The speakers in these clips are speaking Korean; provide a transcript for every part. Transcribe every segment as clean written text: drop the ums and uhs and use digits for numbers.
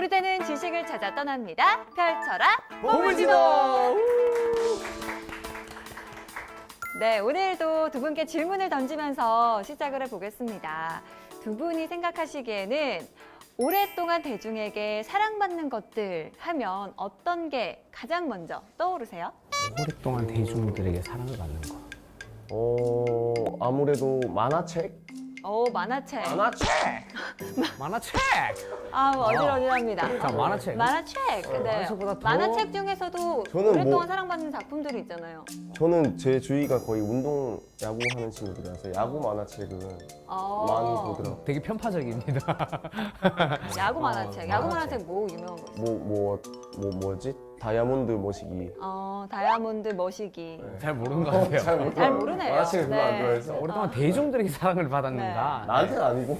도르되는 지식을 찾아 떠납니다. 펼쳐라 보물지도! 네, 오늘도 두 분께 질문을 던지면서 시작을 해보겠습니다. 두 분이 생각하시기에는 오랫동안 대중에게 사랑받는 것들 하면 어떤 게 가장 먼저 떠오르세요? 오랫동안 대중들에게 사랑을 받는 거. 아무래도 만화책? 만화책. 만화책! 만화책! 어질어질합니다. 자, 만화책. 만화책. 네. 만화책보다 더- 만화책 중에서도 저는 오랫동안 사랑받는 작품들이 있잖아요. 저는 제 주위가 거의 운동, 야구 하는 친구들이라서 야구 만화책은 많이 보더라고요. 되게 편파적입니다. 야구 만화책. 야구 만화책. 만화책 뭐 유명한 거 있어요? 뭐지? 다이아몬드 머시기. 다이아몬드 머시기. 잘 모르는 것 같아요. 잘 모르네요. 만화책을 별로 안 네. 좋아해서. 오랫동안 대중들에게 사랑을 받았는가? 나한테는 아니고.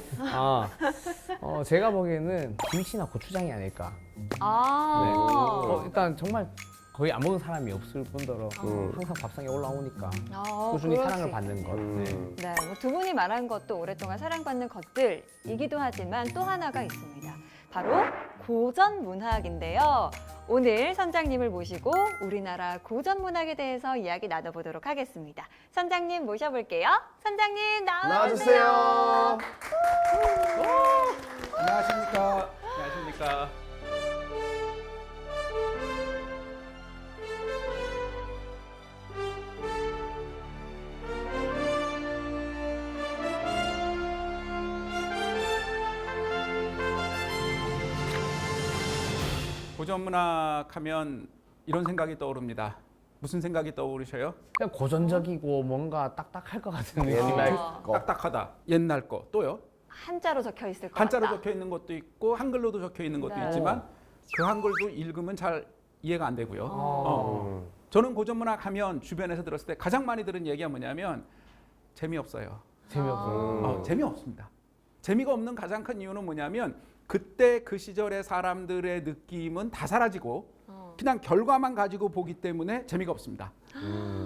제가 보기에는 김치나 고추장이 아닐까. 아. 일단 정말 거의 안 먹는 사람이 없을 뿐더러 음. 항상 밥상에 올라오니까 아, 꾸준히 그럴 사랑을 수 받는 것. 음. 네, 두 분이 말한 것도 오랫동안 사랑받는 것들이기도 하지만 또 하나가 있습니다. 바로 고전 문학인데요. 오늘 선장님을 모시고 우리나라 고전 문학에 대해서 이야기 나눠보도록 하겠습니다. 선장님 모셔볼게요. 선장님 나와주세요. 나와주세요. 안녕하십니까. 안녕하십니까. 고전문학 하면 이런 생각이 떠오릅니다. 무슨 생각이 떠오르셔요? 그냥 고전적이고 뭔가 딱딱할 것 같은 느낌. 옛날 어. 거. 딱딱하다. 옛날 거. 또요? 한자로 적혀 있을 것 한자로 같다. 적혀 있는 것도 있고 한글로도 적혀 있는 것도 네. 있지만 그 한글도 읽으면 잘 이해가 안 되고요. 음. 저는 고전문학 하면 주변에서 들었을 때 가장 많이 들은 얘기가 뭐냐면 재미없어요. 재미없어. 재미없습니다. 재미가 없는 가장 큰 이유는 뭐냐면 그때 그 시절의 사람들의 느낌은 다 사라지고 그냥 결과만 가지고 보기 때문에 재미가 없습니다.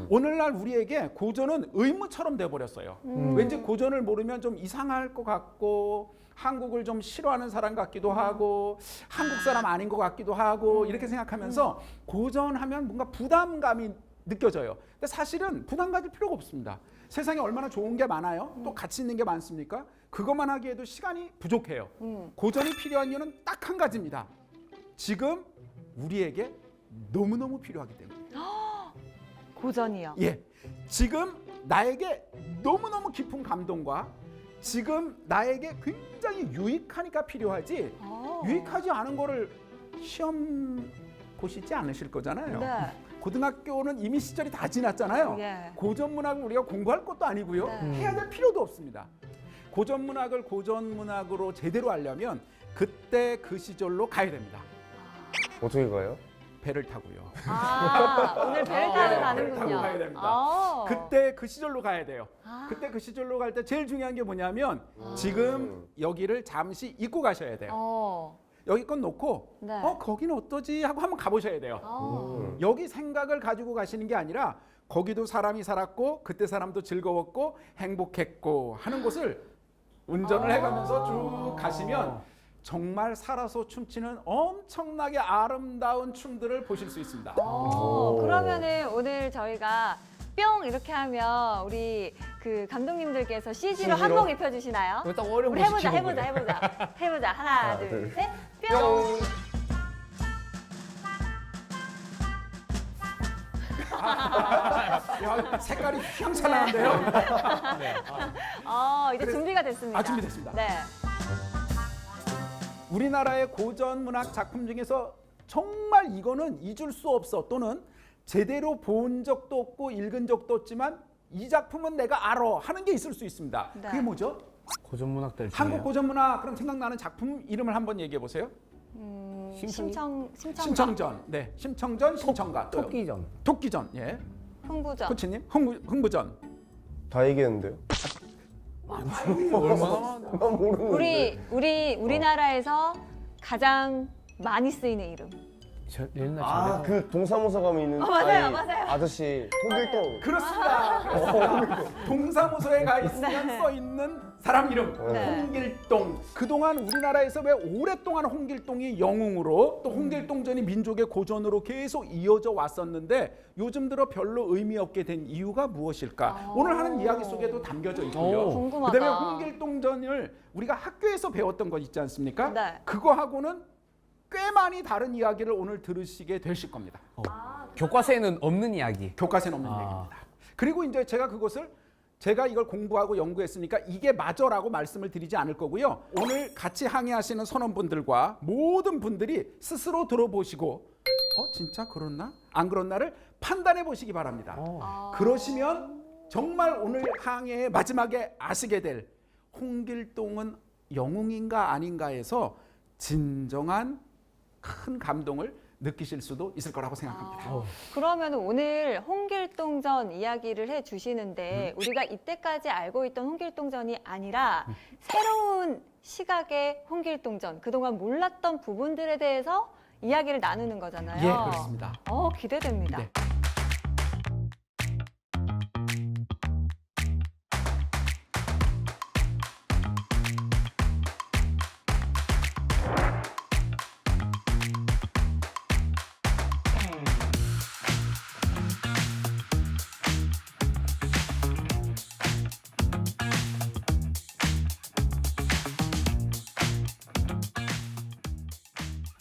오늘날 우리에게 고전은 의무처럼 돼버렸어요. 왠지 고전을 모르면 좀 이상할 것 같고 한국을 좀 싫어하는 사람 같기도 하고 한국 사람 아닌 것 같기도 하고 이렇게 생각하면서 고전하면 뭔가 부담감이 느껴져요. 근데 사실은 부담 가질 필요가 없습니다. 세상에 얼마나 좋은 게 많아요. 또 가치 있는 게 많습니까? 그것만 하기에도 시간이 부족해요. 고전이 필요한 이유는 딱 한 가지입니다. 지금 우리에게 너무너무 필요하기 때문에. 고전이요. 예, 지금 나에게 너무너무 깊은 감동과 지금 나에게 굉장히 유익하니까 필요하지 유익하지 않은 거를 시험 보시지 않으실 거잖아요. 네. 고등학교는 이미 시절이 다 지났잖아요. 예. 고전문학을 우리가 공부할 것도 아니고요. 네. 해야 될 필요도 없습니다. 고전문학을 고전문학으로 제대로 하려면 그때 그 시절로 가야 됩니다. 어떻게 가요? 배를 타고요. 오늘 배를 타고 가는군요. 타고 가야 됩니다. 그때 그 시절로 가야 돼요. 그때 그 시절로 갈 때 제일 중요한 게 뭐냐면 지금 여기를 잠시 잊고 가셔야 돼요. 여기 건 놓고 네. 거기는 어떠지 하고 한번 가보셔야 돼요. 여기 생각을 가지고 가시는 게 아니라 거기도 사람이 살았고 그때 사람도 즐거웠고 행복했고 하는 곳을 운전을 해가면서 쭉 가시면 정말 살아서 춤추는 엄청나게 아름다운 춤들을 보실 수 있습니다. 그러면은 오늘 저희가 뿅 이렇게 하면 우리 그 감독님들께서 CG로 한복 입혀주시나요? 딱 어려운 우리 거 해보자, 시키고 해보자, 그래. 해보자, 해보자. 하나, 둘, 둘, 셋, 뿅. 야, 색깔이 휘황찬란한데요? 이제 준비가 됐습니다. 준비됐습니다. 네. 우리나라의 고전 문학 작품 중에서 정말 이거는 잊을 수 없어 또는 제대로 본 적도 없고 읽은 적도 없지만 이 작품은 내가 알아 하는 게 있을 수 있습니다. 네. 그게 뭐죠? 고전문학들 중에 한국 고전 문학 그럼 생각나는 작품 이름을 한번 얘기해 보세요. 심청가, 심청전, 네, 심청전, 심청가, 또요. 토끼전. 토끼전, 예, 흥부전. 코치님, 흥부전. 다 얘기했는데요? 얼마나 나 모르는데. 우리나라에서 가장 많이 쓰이는 이름. 저 옛날 아, 그 동사무소 가면 있는 맞아요, 아이, 맞아요. 아저씨 홍길동. 그렇습니다. 동사무소에 가 있으면 네. 써 있는 사람 이름 네. 홍길동. 그동안 우리나라에서 왜 오랫동안 홍길동이 영웅으로 또 홍길동전이 민족의 고전으로 계속 이어져 왔었는데 요즘 들어 별로 의미 없게 된 이유가 무엇일까? 오늘 하는 이야기 속에도 담겨져 있고요. 오, 궁금하다. 그다음에 홍길동전을 우리가 학교에서 배웠던 거 있지 않습니까? 네. 그거하고는 꽤 많이 다른 이야기를 오늘 들으시게 되실 겁니다. 교과서에는 없는 이야기. 교과서에 없는 얘기입니다. 그리고 이제 제가 이걸 공부하고 연구했으니까 이게 맞아라고 말씀을 드리지 않을 거고요. 오늘 같이 항의하시는 선원분들과 모든 분들이 스스로 들어보시고 진짜 그렇나? 안 그렇나를 판단해 보시기 바랍니다. 그러시면 정말 오늘 항해의 마지막에 아시게 될 홍길동은 영웅인가 아닌가에서 진정한 큰 감동을 느끼실 수도 있을 거라고 생각합니다. 그러면 오늘 홍길동전 이야기를 해주시는데 우리가 이때까지 알고 있던 홍길동전이 아니라 새로운 시각의 홍길동전, 그동안 몰랐던 부분들에 대해서 이야기를 나누는 거잖아요. 예, 그렇습니다. 기대됩니다. 네.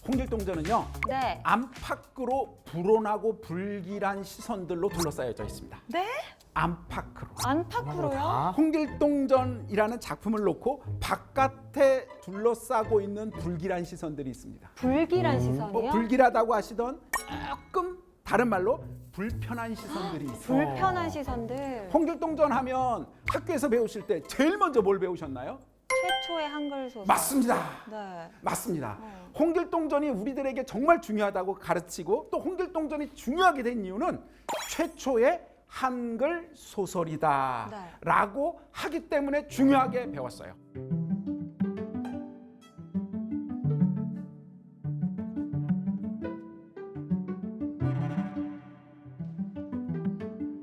홍길동전은요. 네. 안팎으로 불온하고 불길한 시선들로 둘러싸여져 있습니다. 네? 안팎으로. 안팎으로요? 홍길동전이라는 작품을 놓고 바깥에 둘러싸고 있는 불길한 시선들이 있습니다. 불길한 시선이요? 불길하다고 하시던 조금 다른 말로 불편한 시선들이 있어요. 불편한 시선들. 홍길동전 하면 학교에서 배우실 때 제일 먼저 뭘 배우셨나요? 최초의 한글 소설. 맞습니다. 네. 맞습니다. 홍길동전이 우리들에게 정말 중요하다고 가르치고 또 홍길동전이 중요하게 된 이유는 최초의 한글 소설이다 네. 라고 하기 때문에 중요하게 배웠어요.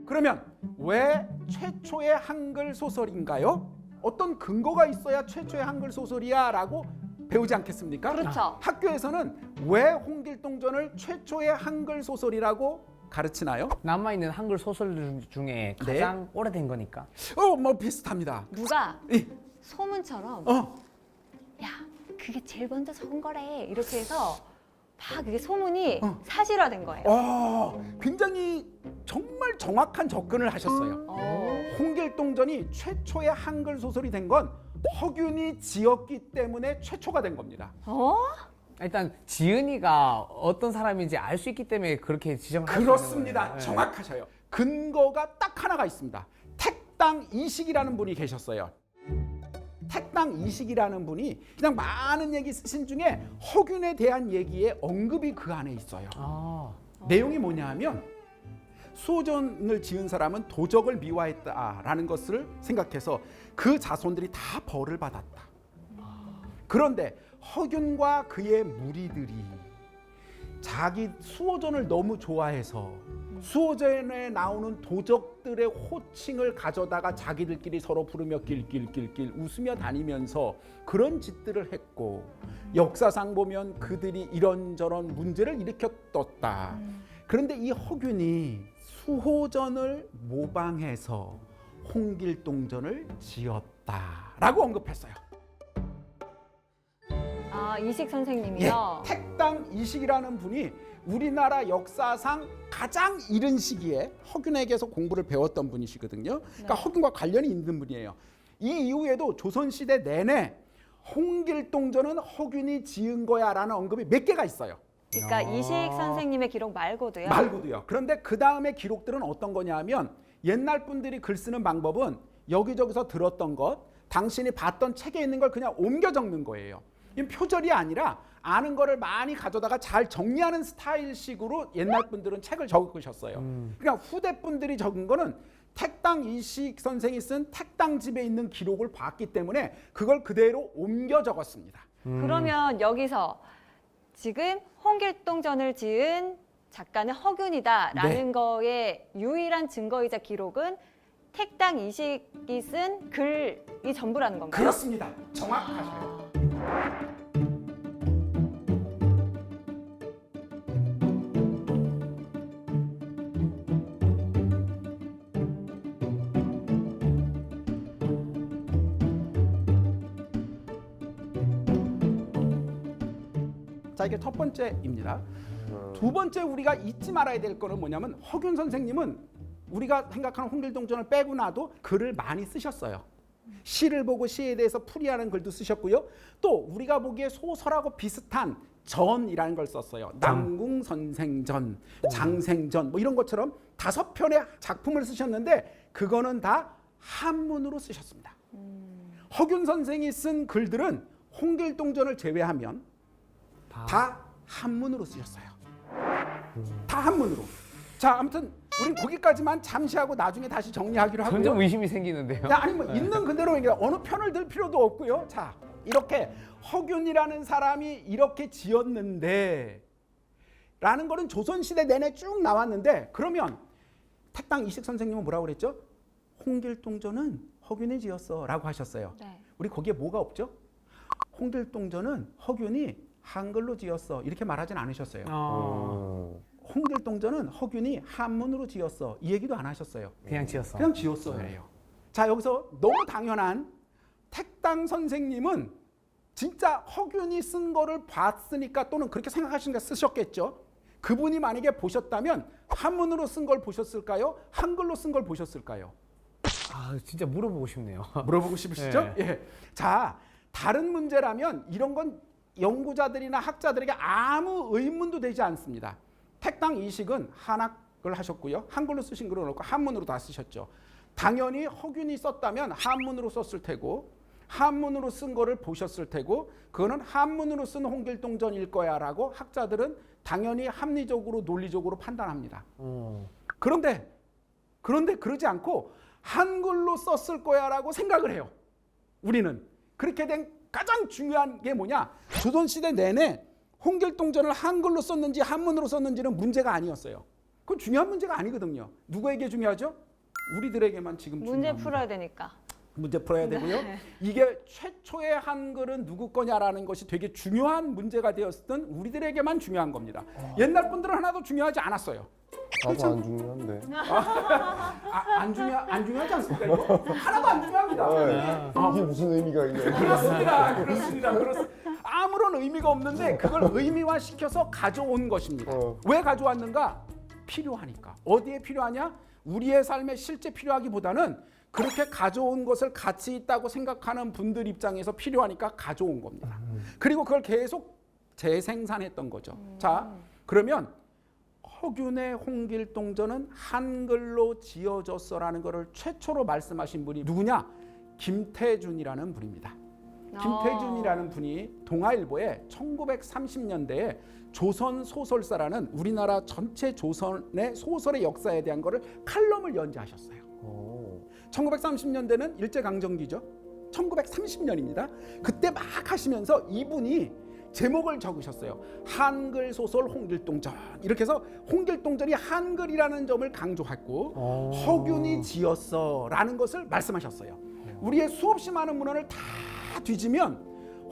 그러면 왜 최초의 한글 소설인가요? 어떤 근거가 있어야 최초의 한글 소설이야 라고 배우지 않겠습니까? 그렇죠. 학교에서는 왜 홍길동전을 최초의 한글 소설이라고 가르치나요? 남아있는 한글 소설 중에 가장 오래된 거니까. 뭐 비슷합니다. 누가 이, 소문처럼 야 그게 제일 먼저 적은 거래 이렇게 해서 막 그게 소문이 사실화된 거예요. 굉장히 정말 정확한 접근을 하셨어요. 홍길동전이 최초의 한글 소설이 된 건 허균이 지었기 때문에 최초가 된 겁니다. 일단 지은이가 어떤 사람인지 알 수 있기 때문에 그렇게 지정할 수 있는 그렇습니다. 거예요. 정확하셔요. 근거가 딱 하나가 있습니다. 택당 이식이라는 분이 계셨어요. 택당 이식이라는 분이 그냥 많은 얘기 쓰신 중에 허균에 대한 얘기의 언급이 그 안에 있어요. 내용이 뭐냐 하면 수호전을 지은 사람은 도적을 미화했다라는 것을 생각해서 그 자손들이 다 벌을 받았다. 그런데 허균과 그의 무리들이 자기 수호전을 너무 좋아해서 수호전에 나오는 도적들의 호칭을 가져다가 자기들끼리 서로 부르며 낄낄낄낄 웃으며 다니면서 그런 짓들을 했고 역사상 보면 그들이 이런저런 문제를 일으켰었다. 그런데 이 허균이 수호전을 모방해서 홍길동전을 지었다라고 언급했어요. 이식 선생님이요. 택당 이식이라는 분이 우리나라 역사상 가장 이른 시기에 허균에게서 공부를 배웠던 분이시거든요. 그러니까 허균과 관련이 있는 분이에요. 이 이후에도 조선시대 내내 홍길동전은 허균이 지은 거야라는 언급이 몇 개가 있어요. 그러니까 이식 선생님의 기록 말고도요. 말고도요. 그런데 그 다음에 기록들은 어떤 거냐면 옛날 분들이 글 쓰는 방법은 여기저기서 들었던 것, 당신이 봤던 책에 있는 걸 그냥 옮겨 적는 거예요. 이건 표절이 아니라 아는 거를 많이 가져다가 잘 정리하는 스타일식으로 옛날 분들은 책을 적으셨어요. 그러니까 후대 분들이 적은 거는 택당 이식 선생이 쓴 택당집에 있는 기록을 봤기 때문에 그걸 그대로 옮겨 적었습니다. 그러면 여기서 지금 홍길동전을 지은 작가는 허균이다라는 네. 거의 유일한 증거이자 기록은 택당 이식이 쓴 글이 전부라는 건가요? 그렇습니다. 정확하셔요. 자, 이게 첫 번째입니다. 두 번째 우리가 잊지 말아야 될 거는 뭐냐면 허균 선생님은 우리가 생각하는 홍길동전을 빼고 나도 글을 많이 쓰셨어요. 시를 보고 시에 대해서 풀이하는 글도 쓰셨고요. 또 우리가 보기에 소설하고 비슷한 전이라는 걸 썼어요. 남궁선생전, 장생전 뭐 이런 것처럼 5편의 작품을 쓰셨는데 그거는 다 한문으로 쓰셨습니다. 허균 선생이 쓴 글들은 홍길동전을 제외하면 다 한문으로 쓰셨어요. 다 한문으로. 자, 아무튼 우린 거기까지만 잠시 하고 나중에 다시 정리하기로 하고요. 점점 의심이 생기는데요. 야, 아니 뭐 있는 그대로 얘기해. 어느 편을 들 필요도 없고요. 자, 이렇게 허균이라는 사람이 이렇게 지었는데 라는 거는 조선시대 내내 쭉 나왔는데 그러면 택당 이식 선생님은 뭐라고 그랬죠? 홍길동전은 허균이 지었어 라고 하셨어요. 네. 우리 거기에 뭐가 없죠? 홍길동전은 허균이 한글로 지었어 이렇게 말하진 않으셨어요. 홍길동전은 허균이 한문으로 지었어 이 얘기도 안 하셨어요. 그냥 지었어. 그냥 지었어요. 자, 여기서 너무 당연한 택당 선생님은 진짜 허균이 쓴 거를 봤으니까 또는 그렇게 생각하시니까 쓰셨겠죠. 그분이 만약에 보셨다면 한문으로 쓴 걸 보셨을까요? 한글로 쓴 걸 보셨을까요? 아, 진짜 물어보고 싶네요. 물어보고 싶으시죠? 네. 예. 자, 다른 문제라면 이런 건 연구자들이나 학자들에게 아무 의문도 되지 않습니다. 택당 이식은 한학을 하셨고요. 한글로 쓰신 글은 없고 한문으로 다 쓰셨죠. 당연히 허균이 썼다면 한문으로 썼을 테고 한문으로 쓴 거를 보셨을 테고 그거는 한문으로 쓴 홍길동전일 거야라고 학자들은 당연히 합리적으로 논리적으로 판단합니다. 그런데 그러지 않고 한글로 썼을 거야라고 생각을 해요. 우리는 그렇게 된 가장 중요한 게 뭐냐? 조선시대 내내 홍길동전을 한글로 썼는지 한문으로 썼는지는 문제가 아니었어요. 그건 중요한 문제가 아니거든요. 누구에게 중요하죠? 우리들에게만 지금 문제 중요합니다. 풀어야 되니까. 문제 풀어야 되고요. 네. 이게 최초의 한글은 누구 거냐라는 것이 되게 중요한 문제가 되었던 우리들에게만 중요한 겁니다. 옛날 분들은 하나도 중요하지 않았어요. 나도 안 중요한데. 안 중요하지 않습니까? 이거? 하나도 안 중요합니다. 이게 무슨 의미가 있냐? 그렇습니다. 아무런 의미가 없는데 그걸 의미화 시켜서 가져온 것입니다. 왜 가져왔는가? 필요하니까. 어디에 필요하냐? 우리의 삶에 실제 필요하기보다는 그렇게 가져온 것을 가치 있다고 생각하는 분들 입장에서 필요하니까 가져온 겁니다. 그리고 그걸 계속 재생산했던 거죠. 자, 그러면 허균의 홍길동전은 한글로 지어졌어라는 것을 최초로 말씀하신 분이 누구냐? 김태준이라는 분입니다. 김태준이라는 분이 동아일보에 1930년대에 조선 소설사라는 우리나라 전체 조선의 소설의 역사에 대한 거를 칼럼을 연재하셨어요. 1930년대는 일제강점기죠. 1930년입니다. 그때 막 하시면서 이분이 제목을 적으셨어요. 한글 소설 홍길동전. 이렇게 해서 홍길동전이 한글이라는 점을 강조했고 허균이 지었어라는 것을 말씀하셨어요. 우리의 수없이 많은 문헌을 다 뒤지면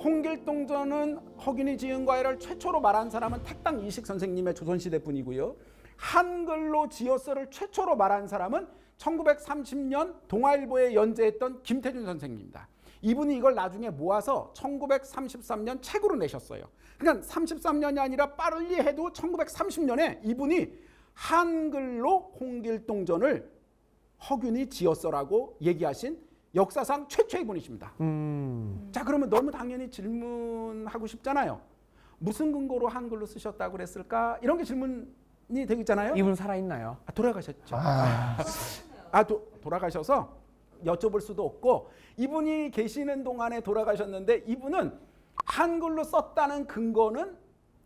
홍길동전은 허균이 지은 거야를 최초로 말한 사람은 택당 이식 선생님의 조선시대 분이고요. 한글로 지었어를 최초로 말한 사람은 1930년 동아일보에 연재했던 김태준 선생님입니다. 이분이 이걸 나중에 모아서 1933년 책으로 내셨어요. 그러니까 33년이 아니라 빨리 해도 1930년에 이분이 한글로 홍길동전을 허균이 지었어라고 얘기하신 역사상 최초의 분이십니다. 자, 그러면 너무 당연히 질문하고 싶잖아요. 무슨 근거로 한글로 쓰셨다고 그랬을까? 이런 게 질문이 되겠잖아요. 이분 살아있나요? 돌아가셨죠. 돌아가셔서 여쭤볼 수도 없고 이분이 계시는 동안에 돌아가셨는데 이분은 한글로 썼다는 근거는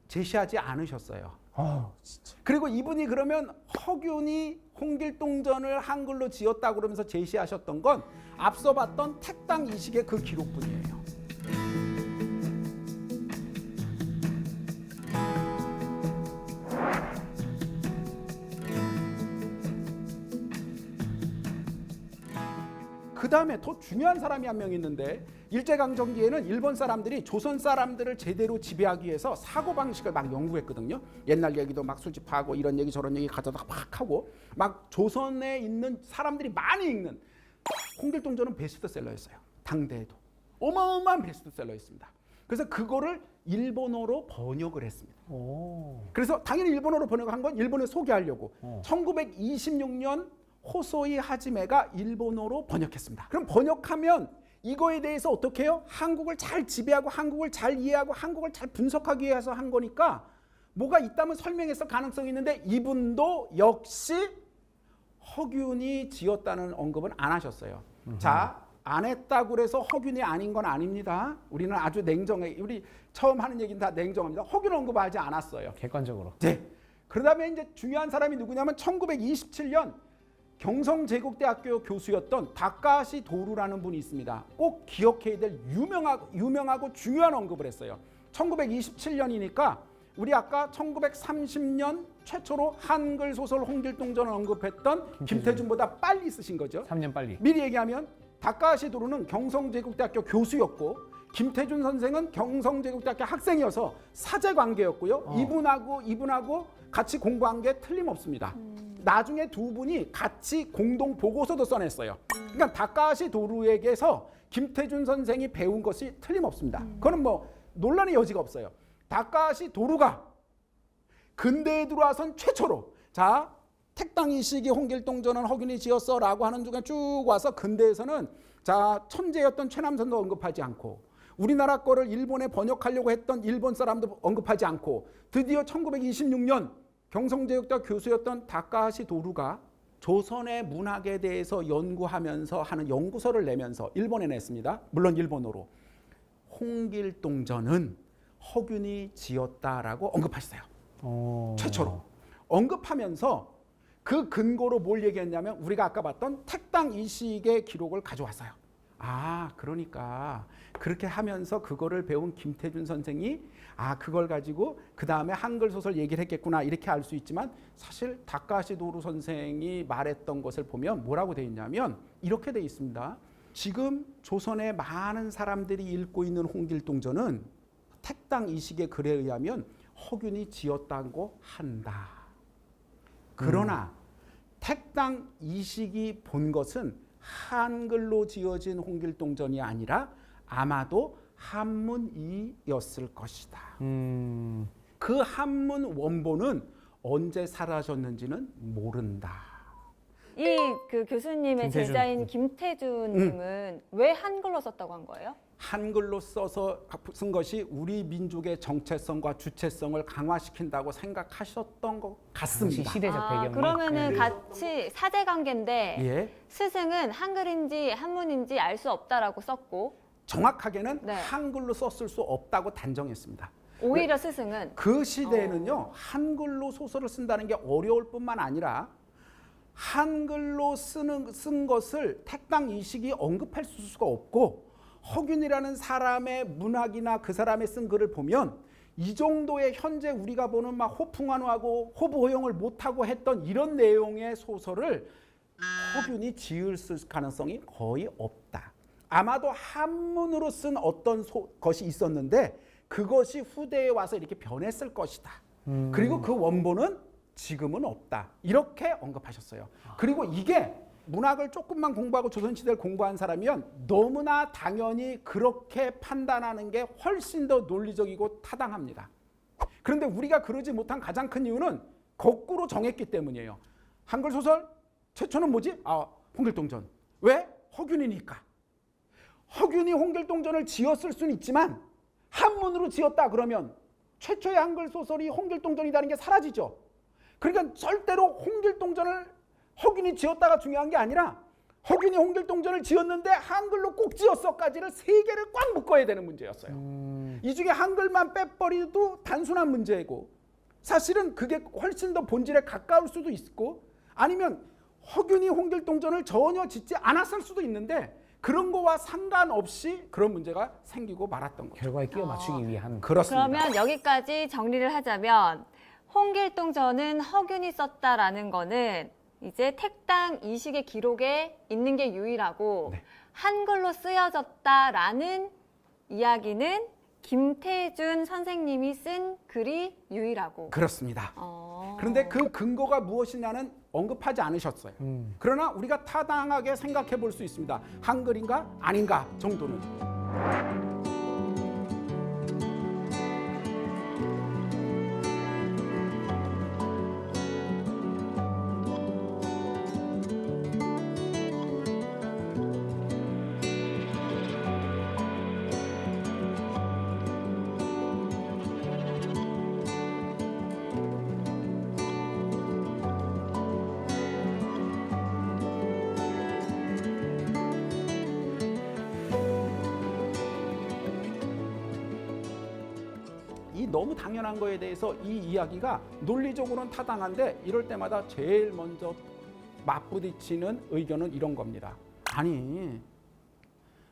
제시하지 않으셨어요. 그리고 이분이 그러면 허균이 홍길동전을 한글로 지었다고 그러면서 제시하셨던 건 앞서 봤던 택당 이식의 그 기록뿐이에요. 그 다음에 더 중요한 사람이 한 명 있는데 일제강점기에는 일본 사람들이 조선 사람들을 제대로 지배하기 위해서 사고방식을 막 연구했거든요. 옛날 얘기도 막 수집하고 이런 얘기 저런 얘기 가져다가 막 하고 막 조선에 있는 사람들이 많이 읽는 홍길동전은 베스트셀러였어요. 당대에도 어마어마한 베스트셀러였습니다. 그래서 그거를 일본어로 번역을 했습니다. 그래서 당연히 일본어로 번역한 건 일본에 소개하려고 1926년 호소이 하지메가 일본어로 번역했습니다. 그럼 번역하면 이거에 대해서 어떻게 해요? 한국을 잘 지배하고 한국을 잘 이해하고 한국을 잘 분석하기 위해서 한 거니까 뭐가 있다면 설명해서 가능성이 있는데 이분도 역시 허균이 지었다는 언급은 안 하셨어요. 자, 안 했다고 그래서 허균이 아닌 건 아닙니다. 우리는 아주 냉정해. 우리 처음 하는 얘기는 다 냉정합니다. 허균 언급하지 않았어요. 객관적으로. 네. 그러다음에 이제 중요한 사람이 누구냐면 1927년 경성제국대학교 교수였던 다카시 도루라는 분이 있습니다. 꼭 기억해야 될 유명하고 중요한 언급을 했어요. 1927년이니까 우리 아까 1930년 최초로 한글 소설 홍길동전을 언급했던 김태준보다 빨리 쓰신 거죠. 3년 빨리. 미리 얘기하면 다카시 도루는 경성제국대학교 교수였고 김태준 선생은 경성제국대학교 학생이어서 사제 관계였고요. 이분하고 같이 공부한 게 틀림없습니다. 나중에 두 분이 같이 공동 보고서도 써냈어요. 그러니까 다카시 도루에게서 김태준 선생이 배운 것이 틀림없습니다. 그거는 뭐 논란의 여지가 없어요. 다카시 도루가 근대에 들어와선 최초로 자 택당 이식이 홍길동전은 허균이 지었어 라고 하는 중에 쭉 와서 근대에서는 자 천재였던 최남선도 언급하지 않고 우리나라 거를 일본에 번역하려고 했던 일본 사람도 언급하지 않고 드디어 1926년 경성제국대 교수였던 다카시 도루가 조선의 문학에 대해서 연구하면서 하는 연구서를 내면서 일본에 냈습니다. 물론 일본어로. 홍길동전은 허균이 지었다라고 언급하셨어요. 최초로. 언급하면서 그 근거로 뭘 얘기했냐면 우리가 아까 봤던 택당 이식의 기록을 가져왔어요. 아, 그러니까 그렇게 하면서 그거를 배운 김태준 선생이 아, 그걸 가지고 그 다음에 한글 소설 얘기를 했겠구나 이렇게 알 수 있지만 사실 다카시 도루 선생이 말했던 것을 보면 뭐라고 돼 있냐면 이렇게 돼 있습니다. 지금 조선의 많은 사람들이 읽고 있는 홍길동전은 택당 이식의 글에 의하면 허균이 지었다고 한다. 그러나 택당 이식이 본 것은 한글로 지어진 홍길동전이 아니라 아마도 한문이었을 것이다. 그 한문 원본은 언제 사라졌는지는 모른다. 이 그 교수님의 김태준. 제자인 김태준님은 왜 한글로 썼다고 한 거예요? 한글로 써서 쓴 것이 우리 민족의 정체성과 주체성을 강화시킨다고 생각하셨던 것 당시 같습니다. 시대적 배경이. 그러면은 같이 사제 관계인데 예, 스승은 한글인지 한문인지 알 수 없다라고 썼고 정확하게는 네. 한글로 썼을 수 없다고 단정했습니다. 오히려 스승은 그 시대에는요 한글로 소설을 쓴다는 게 어려울 뿐만 아니라 한글로 쓴 것을 택당 이식이 언급할 수가 없고 허균이라는 사람의 문학이나 그 사람의 쓴 글을 보면 이 정도의 현재 우리가 보는 막 호풍환호하고 호부호용을 못하고 했던 이런 내용의 소설을 허균이 지을 가능성이 거의 없다. 아마도 한문으로 쓴 어떤 것이 있었는데 그것이 후대에 와서 이렇게 변했을 것이다. 그리고 그 원본은 지금은 없다. 이렇게 언급하셨어요. 그리고 이게 문학을 조금만 공부하고 조선시대를 공부한 사람이면 너무나 당연히 그렇게 판단하는 게 훨씬 더 논리적이고 타당합니다. 그런데 우리가 그러지 못한 가장 큰 이유는 거꾸로 정했기 때문이에요. 한글 소설 최초는 뭐지? 아, 홍길동전. 왜? 허균이니까. 허균이 홍길동전을 지었을 수는 있지만 한문으로 지었다 그러면 최초의 한글 소설이 홍길동전이라는 게 사라지죠. 그러니까 절대로 홍길동전을 허균이 지었다가 중요한 게 아니라 허균이 홍길동전을 지었는데 한글로 꼭 지었어까지를 세 개를 꽉 묶어야 되는 문제였어요. 이 중에 한글만 빼버리도 단순한 문제이고 사실은 그게 훨씬 더 본질에 가까울 수도 있고 아니면 허균이 홍길동전을 전혀 짓지 않았을 수도 있는데 그런 거와 상관없이 그런 문제가 생기고 말았던 거죠. 결과에 끼워 맞추기 위한. 그렇습니다. 그러면 여기까지 정리를 하자면 홍길동전은 허균이 썼다라는 거는 이제 택당 이식의 기록에 있는 게 유일하고 네. 한글로 쓰여졌다라는 이야기는 김태준 선생님이 쓴 글이 유일하고. 그렇습니다. 그런데 그 근거가 무엇이냐는 언급하지 않으셨어요. 그러나 우리가 타당하게 생각해 볼 수 있습니다. 한글인가 아닌가 정도는. 이 너무 당연한 거에 대해서 이 이야기가 논리적으로는 타당한데 이럴 때마다 제일 먼저 맞부딪히는 의견은 이런 겁니다. 아니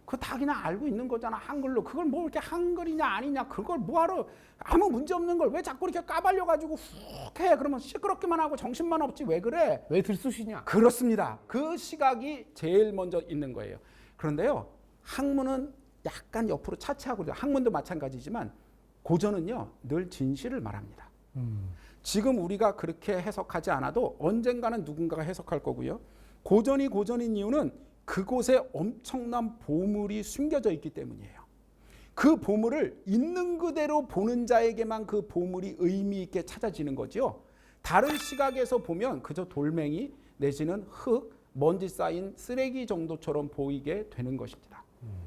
그거 다 그냥 알고 있는 거잖아 한글로. 그걸 뭐 이렇게 한글이냐 아니냐 그걸 뭐하러 아무 문제 없는 걸 왜 자꾸 이렇게 까발려가지고 훅 해. 그러면 시끄럽기만 하고 정신만 없지 왜 그래. 왜 들쑤시냐? 그렇습니다. 그 시각이 제일 먼저 있는 거예요. 그런데요 학문은 약간 옆으로 차치하고 있어요. 학문도 마찬가지지만 고전은요 늘 진실을 말합니다. 지금 우리가 그렇게 해석하지 않아도 언젠가는 누군가가 해석할 거고요. 고전이 고전인 이유는 그곳에 엄청난 보물이 숨겨져 있기 때문이에요. 그 보물을 있는 그대로 보는 자에게만 그 보물이 의미 있게 찾아지는 거죠. 다른 시각에서 보면 그저 돌멩이 내지는 흙, 먼지 쌓인 쓰레기 정도처럼 보이게 되는 것입니다.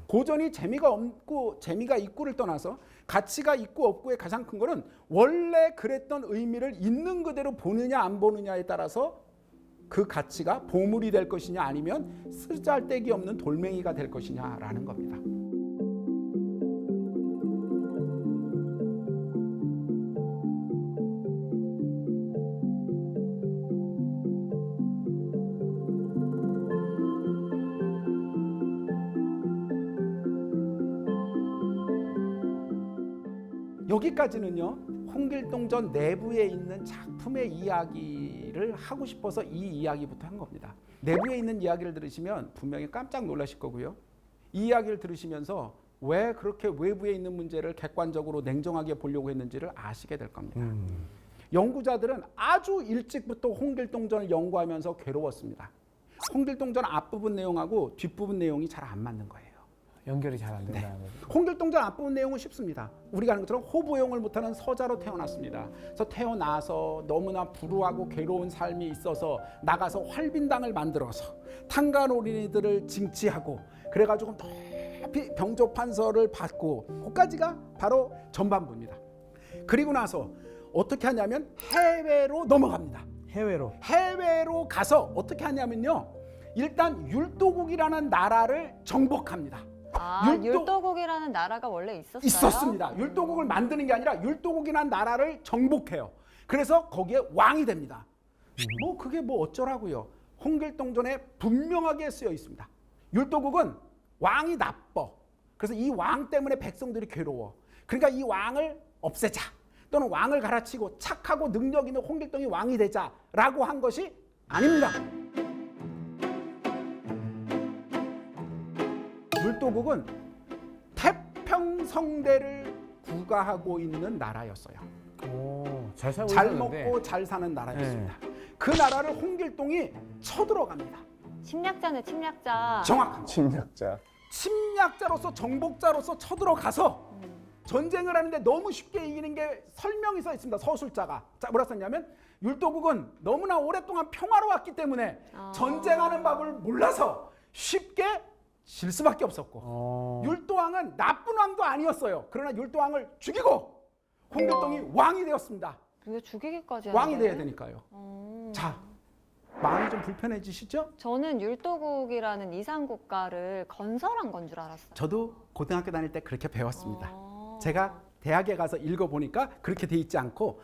고전이 재미가 없고 재미가 있고를 떠나서 가치가 있고 없고의 가장 큰 거는 원래 그랬던 의미를 있는 그대로 보느냐 안 보느냐에 따라서 그 가치가 보물이 될 것이냐 아니면 쓰잘데기 없는 돌멩이가 될 것이냐라는 겁니다. 여기까지는요 홍길동전 내부에 있는 작품의 이야기를 하고 싶어서 이 이야기부터 한 겁니다. 내부에 있는 이야기를 들으시면 분명히 깜짝 놀라실 거고요. 이 이야기를 들으시면서 왜 그렇게 외부에 있는 문제를 객관적으로 냉정하게 보려고 했는지를 아시게 될 겁니다. 연구자들은 아주 일찍부터 홍길동전을 연구하면서 괴로웠습니다. 홍길동전 앞부분 내용하고 뒷부분 내용이 잘 안 맞는 거예요. 연결이 잘 안 된다는 거죠. 홍길동전 앞부분 내용은 쉽습니다. 우리가 아는 것처럼 호부용을 못하는 서자로 태어났습니다. 그래서 태어나서 너무나 불우하고 괴로운 삶이 있어서 나가서 활빈당을 만들어서 탄간오리들을 징치하고 그래가지고 높이 병조판서를 받고 그까지가 바로 전반부입니다. 그리고 나서 어떻게 하냐면 해외로 넘어갑니다. 해외로 가서 어떻게 하냐면요. 일단 율도국이라는 나라를 정복합니다. 율도국이라는 나라가 원래 있었어요? 있었습니다. 율도국을 만드는 게 아니라 율도국이라는 나라를 정복해요. 그래서 거기에 왕이 됩니다. 뭐 그게 뭐 어쩌라고요. 홍길동전에 분명하게 쓰여 있습니다. 율도국은 왕이 나빠. 그래서 이 왕 때문에 백성들이 괴로워. 그러니까 이 왕을 없애자. 또는 왕을 갈아치고 착하고 능력 있는 홍길동이 왕이 되자라고 한 것이 아닙니다. 율도국은 태평성대를 구가하고 있는 나라였어요. 잘 살고 잘 있었는데. 먹고 잘 사는 나라였습니다. 그 나라를 홍길동이 쳐들어갑니다. 침략자네 침략자. 정확합니다. 침략자. 침략자로서 정복자로서 쳐들어가서 전쟁을 하는데 너무 쉽게 이기는 게 설명이 써 있습니다. 서술자가. 자, 뭐라 썼냐면 율도국은 너무나 오랫동안 평화로웠기 때문에 전쟁하는 법을 몰라서 쉽게 질 수밖에 없었고 율도왕은 나쁜 왕도 아니었어요. 그러나 율도왕을 죽이고 홍길동이 왕이 되었습니다. 왜 죽이기까지 왕이 하는 돼야 거예요? 되니까요. 자, 마음이 좀 불편해지시죠? 저는 율도국이라는 이상국가를 건설한 건 줄 알았어요. 저도 고등학교 다닐 때 그렇게 배웠습니다. 제가 대학에 가서 읽어보니까 그렇게 돼 있지 않고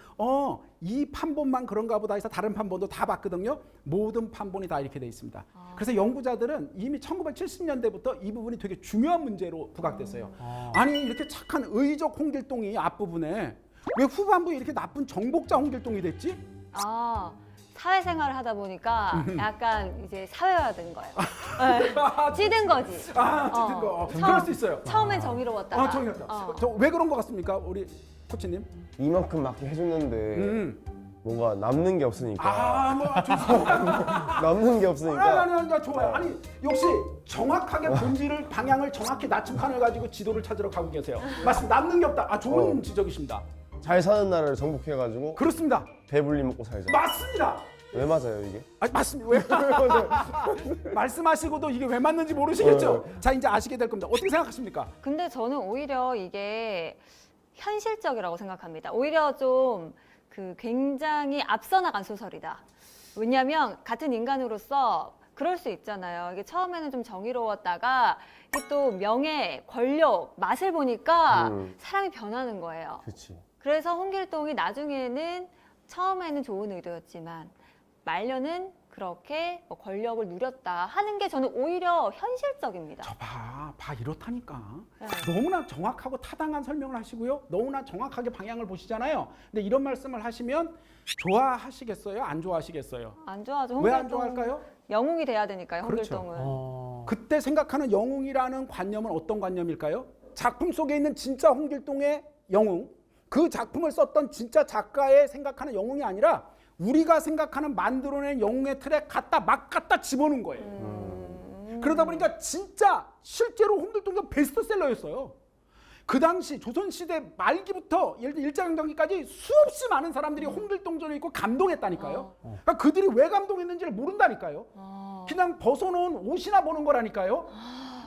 이 판본만 그런가 보다 해서 다른 판본도 다 봤거든요. 모든 판본이 다 이렇게 돼 있습니다. 그래서 연구자들은 이미 1970년대부터 이 부분이 되게 중요한 문제로 부각됐어요. 아니 이렇게 착한 의적 홍길동이 앞부분에 왜 후반부에 이렇게 나쁜 정복자 홍길동이 됐지? 사회생활을 하다 보니까 약간 이제 사회화 된 거예요. 네. 찌든 거지. 찌든 거. 그럴 수 있어요. 처음엔 정의로웠다가. 정의롭다. 왜 그런 것 같습니까, 우리 코치님? 이만큼 맞게 해줬는데 뭔가 남는 게 없으니까. 뭐 좋습니다. 남는 게 없으니까. 아니, 좋아요. 아니, 역시 정확하게 본질을 방향을 정확히 나침판을 가지고 지도를 찾으러 가고 계세요. 맞습니다. 남는 게 없다. 좋은 지적이십니다. 잘 사는 나라를 정복해가지고 그렇습니다. 배불리 먹고 살자. 맞습니다. 왜 맞아요 이게? 아니, 맞습니다. 왜? 말씀하시고도 이게 왜 맞는지 모르시겠죠? 자, 이제 아시게 될 겁니다. 어떻게 생각하십니까? 근데 저는 오히려 이게 현실적이라고 생각합니다. 오히려 좀 굉장히 앞서 나간 소설이다. 왜냐하면 같은 인간으로서 그럴 수 있잖아요. 이게 처음에는 좀 정의로웠다가 이게 또 명예, 권력, 맛을 보니까 사람이 변하는 거예요. 그렇지. 그래서 홍길동이 나중에는 처음에는 좋은 의도였지만 말년은 그렇게 권력을 누렸다 하는 게 저는 오히려 현실적입니다. 봐 이렇다니까. 네. 너무나 정확하고 타당한 설명을 하시고요. 너무나 정확하게 방향을 보시잖아요. 근데 이런 말씀을 하시면 좋아하시겠어요? 안 좋아하시겠어요? 안 좋아하죠. 왜 안 홍길동. 좋아할까요? 영웅이 돼야 되니까요. 그렇죠. 홍길동은. 그때 생각하는 영웅이라는 관념은 어떤 관념일까요? 작품 속에 있는 진짜 홍길동의 영웅, 그 작품을 썼던 진짜 작가의 생각하는 영웅이 아니라 우리가 생각하는 만들어낸 영웅의 틀에 막 갖다 집어넣은 거예요. 그러다 보니까 진짜 실제로 홍길동이 베스트셀러였어요. 그 당시 조선시대 말기부터 예를 들어 일제강점기까지 수없이 많은 사람들이 홍길동전을 읽고 감동했다니까요. 그러니까 그들이 왜 감동했는지를 모른다니까요. 그냥 벗어놓은 옷이나 보는 거라니까요.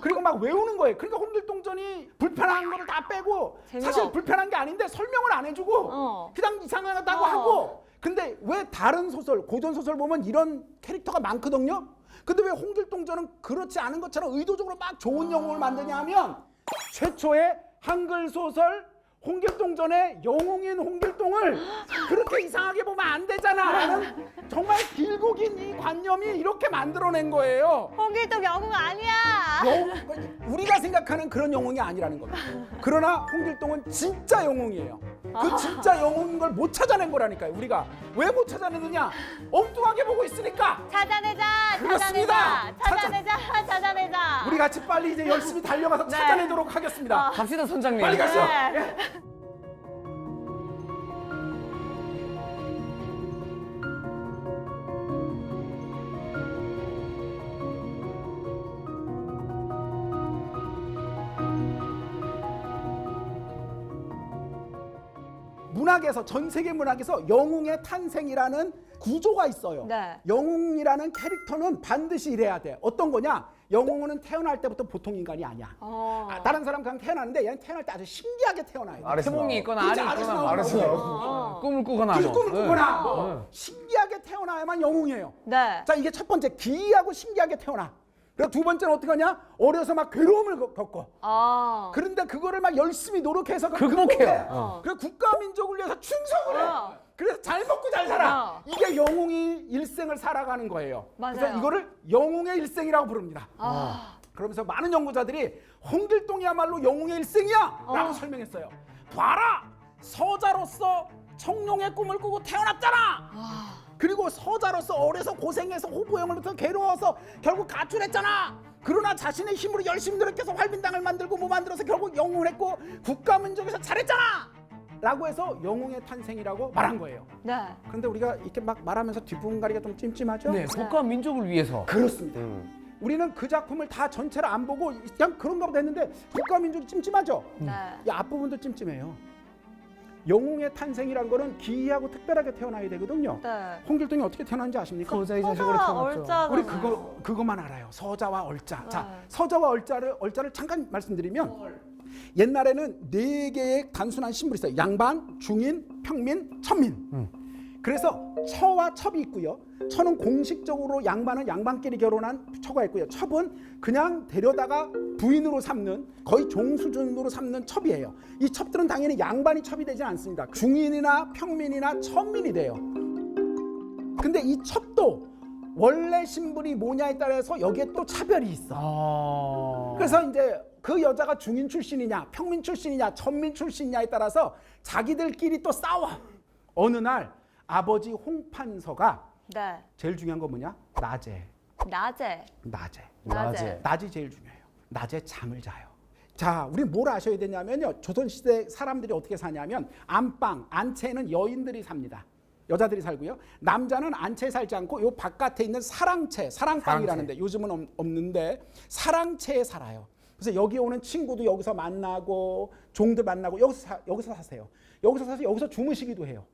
그리고 막 외우는 거예요. 그러니까 홍길동전이 불편한 거를 다 빼고 사실 불편한 게 아닌데 설명을 안 해주고 그냥 이상하다고 하고. 근데 왜 다른 소설, 고전 소설 보면 이런 캐릭터가 많거든요. 근데 왜 홍길동전은 그렇지 않은 것처럼 의도적으로 막 좋은 영웅을 만드냐 하면 최초의 한글 소설 홍길동전의 영웅인 홍길동을 그렇게 이상하게 보면 안 되잖아라는 정말 길고 긴 이 관념이 이렇게 만들어낸 거예요. 홍길동 영웅 아니야. 우리가 생각하는 그런 영웅이 아니라는 겁니다. 그러나 홍길동은 진짜 영웅이에요. 그 진짜 영웅인 걸 못 찾아낸 거라니까요. 우리가 왜 못 찾아내느냐? 엉뚱하게 보고 있으니까. 찾아내자. 그렇습니다. 찾아내자. 우리 같이 빨리 이제 열심히 달려가서 찾아내도록 하겠습니다. 갑시다 선장님. 빨리 가시죠. 네. 문학에서 전 세계 문학에서 영웅의 탄생이라는 구조가 있어요. 네. 영웅이라는 캐릭터는 반드시 이래야 돼. 어떤 거냐? 영웅은 태어날 때부터 보통 인간이 아니야. 다른 사람 그냥 태어나는데 얘는 태어날 때 아주 신기하게 태어나요. 태몽이 있거나 알이 있거나 알았어. 꿈을 꾸거나 그래서 뭐. 꿈을 꾸거나 신기하게 태어나야만 영웅이에요. 네. 자, 이게 첫 번째 기이하고 신기하게 태어나. 그리고 두 번째는 어떻게 하냐? 어려서 막 괴로움을 겪고. 그런데 그거를 막 열심히 노력해서 극복해요. 그리고 국가 민족을 위해서 충성을 해. 그래서 잘 먹고 잘 살아. 이게 영웅이 일생을 살아가는 거예요. 맞아요. 그래서 이거를 영웅의 일생이라고 부릅니다. 그러면서 많은 연구자들이 홍길동이야말로 영웅의 일생이야 라고 설명했어요. 봐라! 서자로서 청룡의 꿈을 꾸고 태어났잖아. 그리고 서자로서 어려서 고생해서 호부영을 해서 괴로워서 결국 가출했잖아. 그러나 자신의 힘으로 열심히 노력해서 활빈당을 만들고 뭐 만들어서 결국 영웅을 했고 국가 민족에서 잘했잖아 라고 해서 영웅의 탄생이라고 말한 거예요. 네. 그런데 우리가 이렇게 막 말하면서 뒷부분 가리가 좀 찜찜하죠? 네, 국가 민족을 위해서. 그렇습니다. 우리는 그 작품을 다 전체를 안 보고 그냥 그런가 보다 했는데 국가 민족이 찜찜하죠? 네. 이 앞부분도 찜찜해요. 영웅의 탄생이란 거는 기이하고 특별하게 태어나야 되거든요. 네. 홍길동이 어떻게 태어났는지 아십니까? 서자의 자식으로 태어났죠. 얼짜잖아요. 우리 그거만 알아요. 서자와 얼자. 자, 서자와 얼자를 잠깐 말씀드리면 옛날에는 네 개의 단순한 신분이 있어요. 양반, 중인, 평민, 천민. 그래서 처와 첩이 있고요. 처는 공식적으로 양반은 양반끼리 결혼한 처가 있고요. 첩은 그냥 데려다가 부인으로 삼는 거의 종 수준으로 삼는 첩이에요. 이 첩들은 당연히 양반이 첩이 되지 않습니다. 중인이나 평민이나 천민이 돼요. 근데 이 첩도 원래 신분이 뭐냐에 따라서 여기에 또 차별이 있어. 그래서 이제 그 여자가 중인 출신이냐, 평민 출신이냐, 천민 출신이냐에 따라서 자기들끼리 또 싸워. 어느 날 아버지 홍판서가 네. 제일 중요한 건 뭐냐? 낮에. 낮에. 낮에. 낮이 제일 중요해요. 낮에 잠을 자요. 자, 우리 뭘 아셔야 되냐면요. 조선시대 사람들이 어떻게 사냐면 안방, 안채는 여인들이 삽니다. 여자들이 살고요. 남자는 안채에 살지 않고 요 바깥에 있는 사랑채, 사랑방이라는데 요즘은 없는데 사랑채에 살아요. 그래서 여기 오는 친구도 여기서 만나고 종들 만나고 여기서 사세요. 여기서 사서 여기서 주무시기도 해요.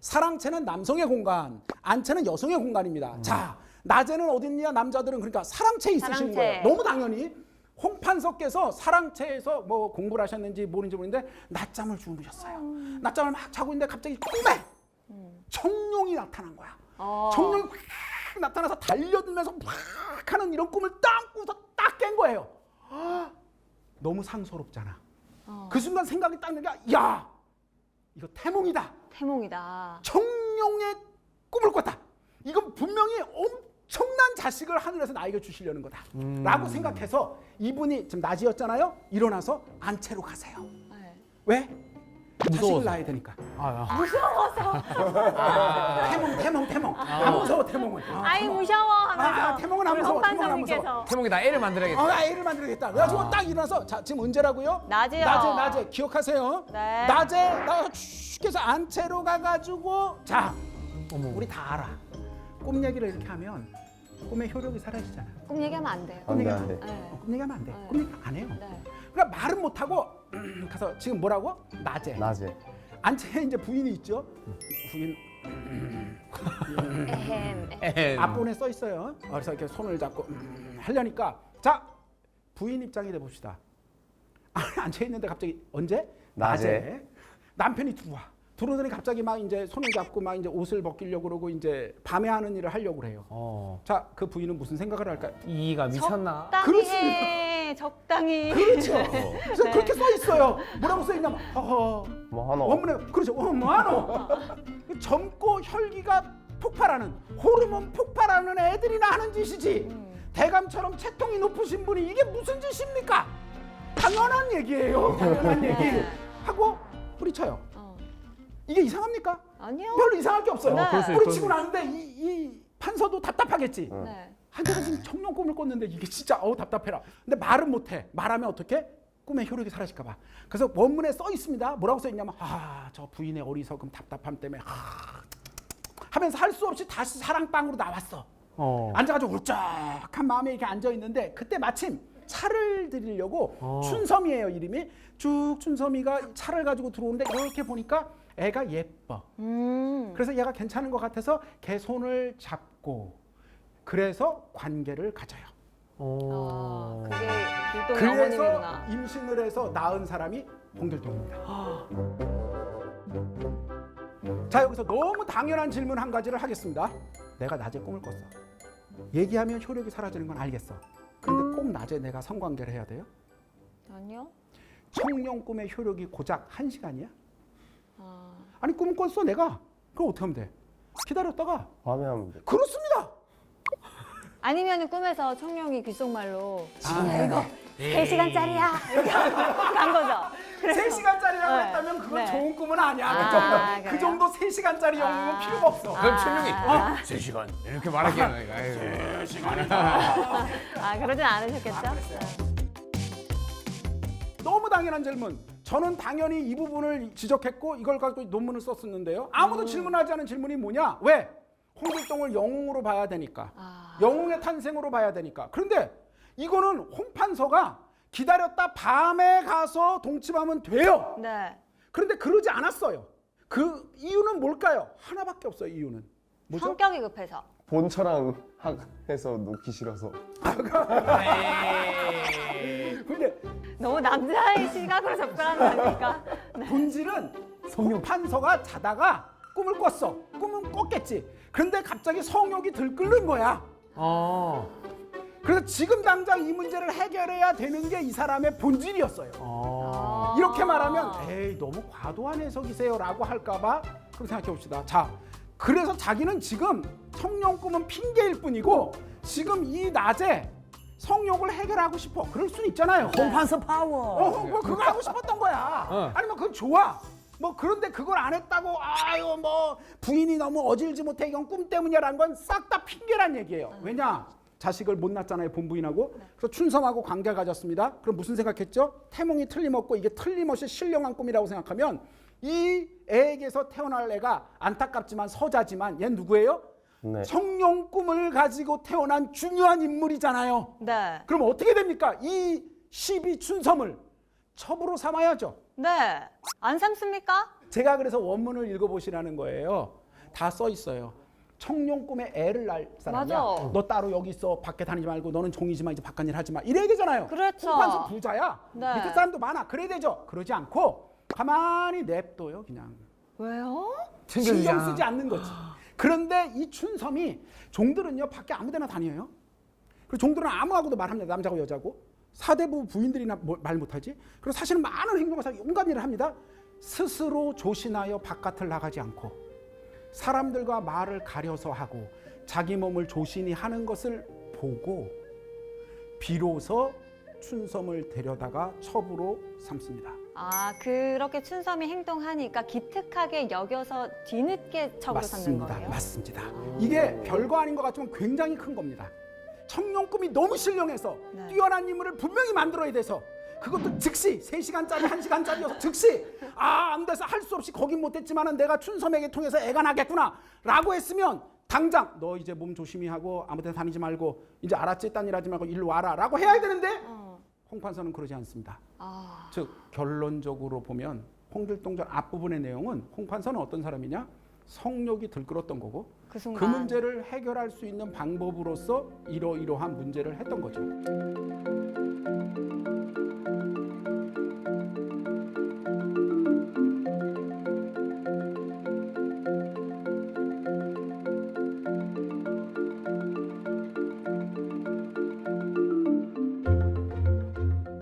사랑채는 남성의 공간, 안채는 여성의 공간입니다. 자, 낮에는 어딨냐? 남자들은 그러니까 사랑채에 있으시는 사랑채. 거예요. 너무 당연히 홍판석께서 사랑채에서 뭐 공부를 하셨는지 모르는지 모르는데 낮잠을 주무셨어요. 낮잠을 막 자고 있는데 갑자기 꿈에 청룡이 나타난 거야. 청룡이 확 나타나서 달려들면서 막 하는 이런 꿈을 딱 꾸서 딱 깬 거예요. 너무 상스럽잖아. 그 순간 생각이 딱 드는 게 야, 이거 태몽이다. 태몽이다. 청룡의 꿈을 꿨다. 이건 분명히 엄청난 자식을 하늘에서 나에게 주시려는 거다. 라고 생각해서 이분이 지금 낮이었잖아요. 일어나서 안채로 가세요. 네. 왜? 자식을 무서워서. 낳아야 되니까. 무서워서. 태몽. 안 무서워, 태몽은. 아이 무서워 하면서. 태몽은 안 무서워. 태몽은 안 무서워. 홍판사님께서. 태몽이다 애를 만들어야겠다. 애를 만들겠다. 그래가지고 딱 일어나서 자, 지금 언제라고요? 낮이요. 낮에 기억하세요. 네. 낮에 나 해서 안채로 가가지고 자, 어머. 우리 다 알아. 꿈 얘기를 이렇게 하면 꿈의 효력이 사라지잖아. 꿈 얘기하면 안 돼요. 안 돼, 안 돼. 네. 꿈 얘기하면 안 돼. 네. 꿈 얘기 안 해요. 네. 그러니까 말은 못 하고 가서 지금 뭐라고? 낮에. 낮에. 안채에 이제 부인이 있죠. 부인 에헴. 앞본에 써 있어요. 그래서 이렇게 손을 잡고 하려니까 자, 부인 입장이 돼 봅시다. 앉혀 있는데 갑자기 언제? 낮에. 남편이 들어오더니 갑자기 막 이제 손을 잡고 막 이제 옷을 벗기려고 그러고 이제 밤에 하는 일을 하려고 그래요. 자, 그 부인은 무슨 생각을 할까요? 이가 미쳤나? 적당히 그렇습니다. 해. 적당히. 그렇죠. 그래서 그렇게 써 있어요. 뭐라고 써 있냐면 뭐 하나. 원문에 그렇죠. 뭐하노? 젊고 혈기가 폭발하는 호르몬 폭발하는 애들이나 하는 짓이지. 대감처럼 체통이 높으신 분이 이게 무슨 짓입니까? 당연한 얘기예요. 당연한 얘기. 하고 뿌리쳐요. 이게 이상합니까? 아니요. 별로 이상할 게 없어요. 네. 뿌리치고 나는데 이 판서도 답답하겠지. 네. 내가 지금 청룡 꿈을 꿨는데 이게 진짜 답답해라. 근데 말은 못해. 말하면 어떻게? 꿈의 효력이 사라질까 봐. 그래서 원문에 써 있습니다. 뭐라고 써 있냐면 저 부인의 어리석음 답답함 때문에 하면서 할 수 없이 다시 사랑방으로 나왔어. 앉아가지고 울적한 마음에 이렇게 앉아 있는데 그때 마침 차를 드리려고 춘섬이에요, 이름이. 쭉 춘섬이가 차를 가지고 들어오는데 이렇게 보니까 애가 예뻐. 그래서 얘가 괜찮은 것 같아서 걔 손을 잡고 그래서 관계를 가져요. 그게 길동이 그래서 어머님이구나. 임신을 해서 낳은 사람이 홍길동입니다. 자, 여기서 너무 당연한 질문 한 가지를 하겠습니다. 내가 낮에 꿈을 꿨어. 얘기하면 효력이 사라지는 건 알겠어. 근데 꼭 낮에 내가 성관계를 해야 돼요? 아니요. 청룡 꿈의 효력이 고작 1시간이야? 아니 꿈을 꿨어 내가. 그럼 어떻게 하면 돼? 기다렸다가 밤에 하면 돼. 그렇습니다. 아니면 꿈에서 청룡이 귓속말로 야 이거 3시간짜리야 이렇게 간 거죠. 3시간짜리라고 네. 했다면 그건 네. 좋은 꿈은 아니야. 아, 그 그래요? 정도 3시간짜리 영웅은 필요가 없어. 그럼 청룡이 3시간 이렇게 말할게요. 그러진 않으셨겠죠? 너무 당연한 질문. 저는 당연히 이 부분을 지적했고 이걸 가지고 논문을 썼었는데요. 아무도 질문하지 않은 질문이 뭐냐? 왜? 홍길동을 영웅으로 봐야 되니까. 영웅의 탄생으로 봐야 되니까. 그런데 이거는 홍판서가 기다렸다 밤에 가서 동침하면 돼요. 네. 그런데 그러지 않았어요. 그 이유는 뭘까요? 하나밖에 없어요. 이유는. 뭐죠? 성격이 급해서. 본처랑 해서 놓기 싫어서. 근데 너무 남자의 시각으로 접근하는 거 아닙니까? 본질은 홍판서가 자다가 꿈을 꿨어. 꿈은 꿨겠지. 그런데 갑자기 성욕이 들끓는 거야. 그래서 지금 당장 이 문제를 해결해야 되는 게 이 사람의 본질이었어요. 이렇게 말하면 에이 너무 과도한 해석이세요 라고 할까봐 그렇게 생각해 봅시다. 자, 그래서 자기는 지금 청룡 꿈은 핑계일 뿐이고 지금 이 낮에 성욕을 해결하고 싶어. 그럴 수는 있잖아요. 홍판서 파워. 그거 하고 싶었던 거야. 아니면 그건 좋아. 뭐 그런데 그걸 안 했다고 아유 뭐 부인이 너무 어질지 못해 이건 꿈 때문이라는 건 싹 다 핑계란 얘기예요. 왜냐? 자식을 못 낳았잖아요, 본부인하고. 그래서 춘섬하고 관계 가졌습니다. 그럼 무슨 생각했죠? 태몽이 틀림없고 이게 틀림없이 신령한 꿈이라고 생각하면 이 애에게서 태어날 애가 안타깝지만 서자지만 얘 누구예요? 네. 청룡 꿈을 가지고 태어난 중요한 인물이잖아요. 네. 그럼 어떻게 됩니까? 이 12춘섬을 첩으로 삼아야죠. 네. 안 삼습니까? 제가 그래서 원문을 읽어보시라는 거예요. 다 써 있어요. 청룡 꿈에 애를 낳을 사람이야. 맞아. 너 따로 여기 있어. 밖에 다니지 말고 너는 종이지만 이제 바깥일 하지 마. 이래야 되잖아요. 그렇죠. 홍판선 부자야. 네. 밑에 사람도 많아. 그래야 되죠. 그러지 않고 가만히 냅둬요. 그냥. 왜요? 신경 쓰지 않는 거지. 그런데 이 춘섬이 종들은요 밖에 아무데나 다녀요. 그리고 종들은 아무하고도 말합니다. 남자고 여자고. 사대부 부인들이나 말 못하지. 그리고 사실은 많은 행동을 하고 온갖 일을 합니다. 스스로 조신하여 바깥을 나가지 않고 사람들과 말을 가려서 하고 자기 몸을 조신히 하는 것을 보고 비로소 춘섬을 데려다가 첩으로 삼습니다. 아, 그렇게 춘섬이 행동하니까 기특하게 여겨서 뒤늦게 첩으로 삼는 맞습니다. 거예요? 맞습니다. 이게 별거 아닌 것 같지만 굉장히 큰 겁니다. 청룡 꿈이 너무 신령해서 네. 뛰어난 인물을 분명히 만들어야 돼서 그것도 즉시 3시간짜리 1시간짜리여서 즉시 안 돼서 할 수 없이 거긴 못했지만은 내가 춘섬에게 통해서 애가 나겠구나 라고 했으면 당장 너 이제 몸 조심히 하고 아무 데나 다니지 말고 이제 알았지? 딴 일 하지 말고 일로 와라 라고 해야 되는데 홍판서는 그러지 않습니다. 즉 결론적으로 보면 홍길동전 앞부분의 내용은 홍판서는 어떤 사람이냐? 성욕이 들끓었던 거고 그 순간. 그 문제를 해결할 수 있는 방법으로서 이러이러한 문제를 했던 거죠.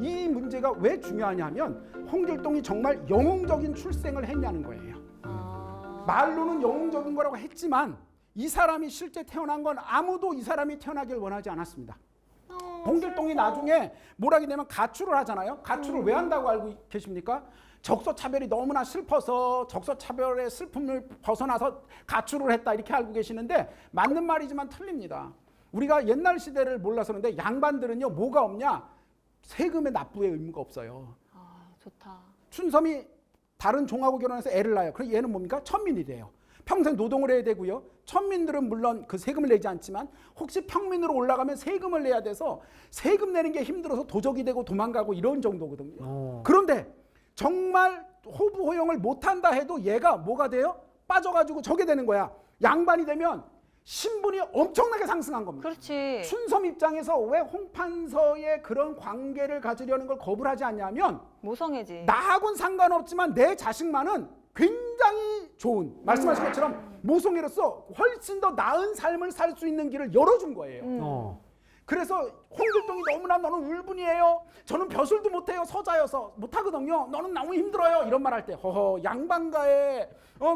이 문제가 왜 중요하냐면 홍길동이 정말 영웅적인 출생을 했냐는 거예요. 말로는 영웅적인 거라고 했지만 이 사람이 실제 태어난 건 아무도 이 사람이 태어나길 원하지 않았습니다. 홍길동이 나중에 뭐라게 되면 가출을 하잖아요. 가출을 왜 한다고 알고 계십니까? 적소차별이 너무나 슬퍼서 적소차별의 슬픔을 벗어나서 가출을 했다 이렇게 알고 계시는데 맞는 말이지만 틀립니다. 우리가 옛날 시대를 몰라서 그런데 양반들은요 뭐가 없냐? 세금의 납부의 의무가 없어요. 아, 좋다. 춘섬이 다른 종하고 결혼해서 애를 낳아요. 그럼 얘는 뭡니까? 천민이 돼요. 평생 노동을 해야 되고요. 천민들은 물론 그 세금을 내지 않지만 혹시 평민으로 올라가면 세금을 내야 돼서 세금 내는 게 힘들어서 도적이 되고 도망가고 이런 정도거든요. 그런데 정말 호부호영을 못한다 해도 얘가 뭐가 돼요? 빠져가지고 저게 되는 거야. 양반이 되면 신분이 엄청나게 상승한 겁니다. 그렇지. 춘섬 입장에서 왜 홍판서의 그런 관계를 가지려는 걸 거부를 하지 않냐면 모성애지. 나하고는 상관없지만 내 자식만은 굉장히 좋은 말씀하신 것처럼 모성애로서 훨씬 더 나은 삶을 살 수 있는 길을 열어준 거예요. 그래서 홍길동이 너무나 너는 울분이에요. 저는 벼슬도 못해요. 서자여서 못하거든요. 너는 너무 힘들어요. 이런 말 할 때 허허 양반가에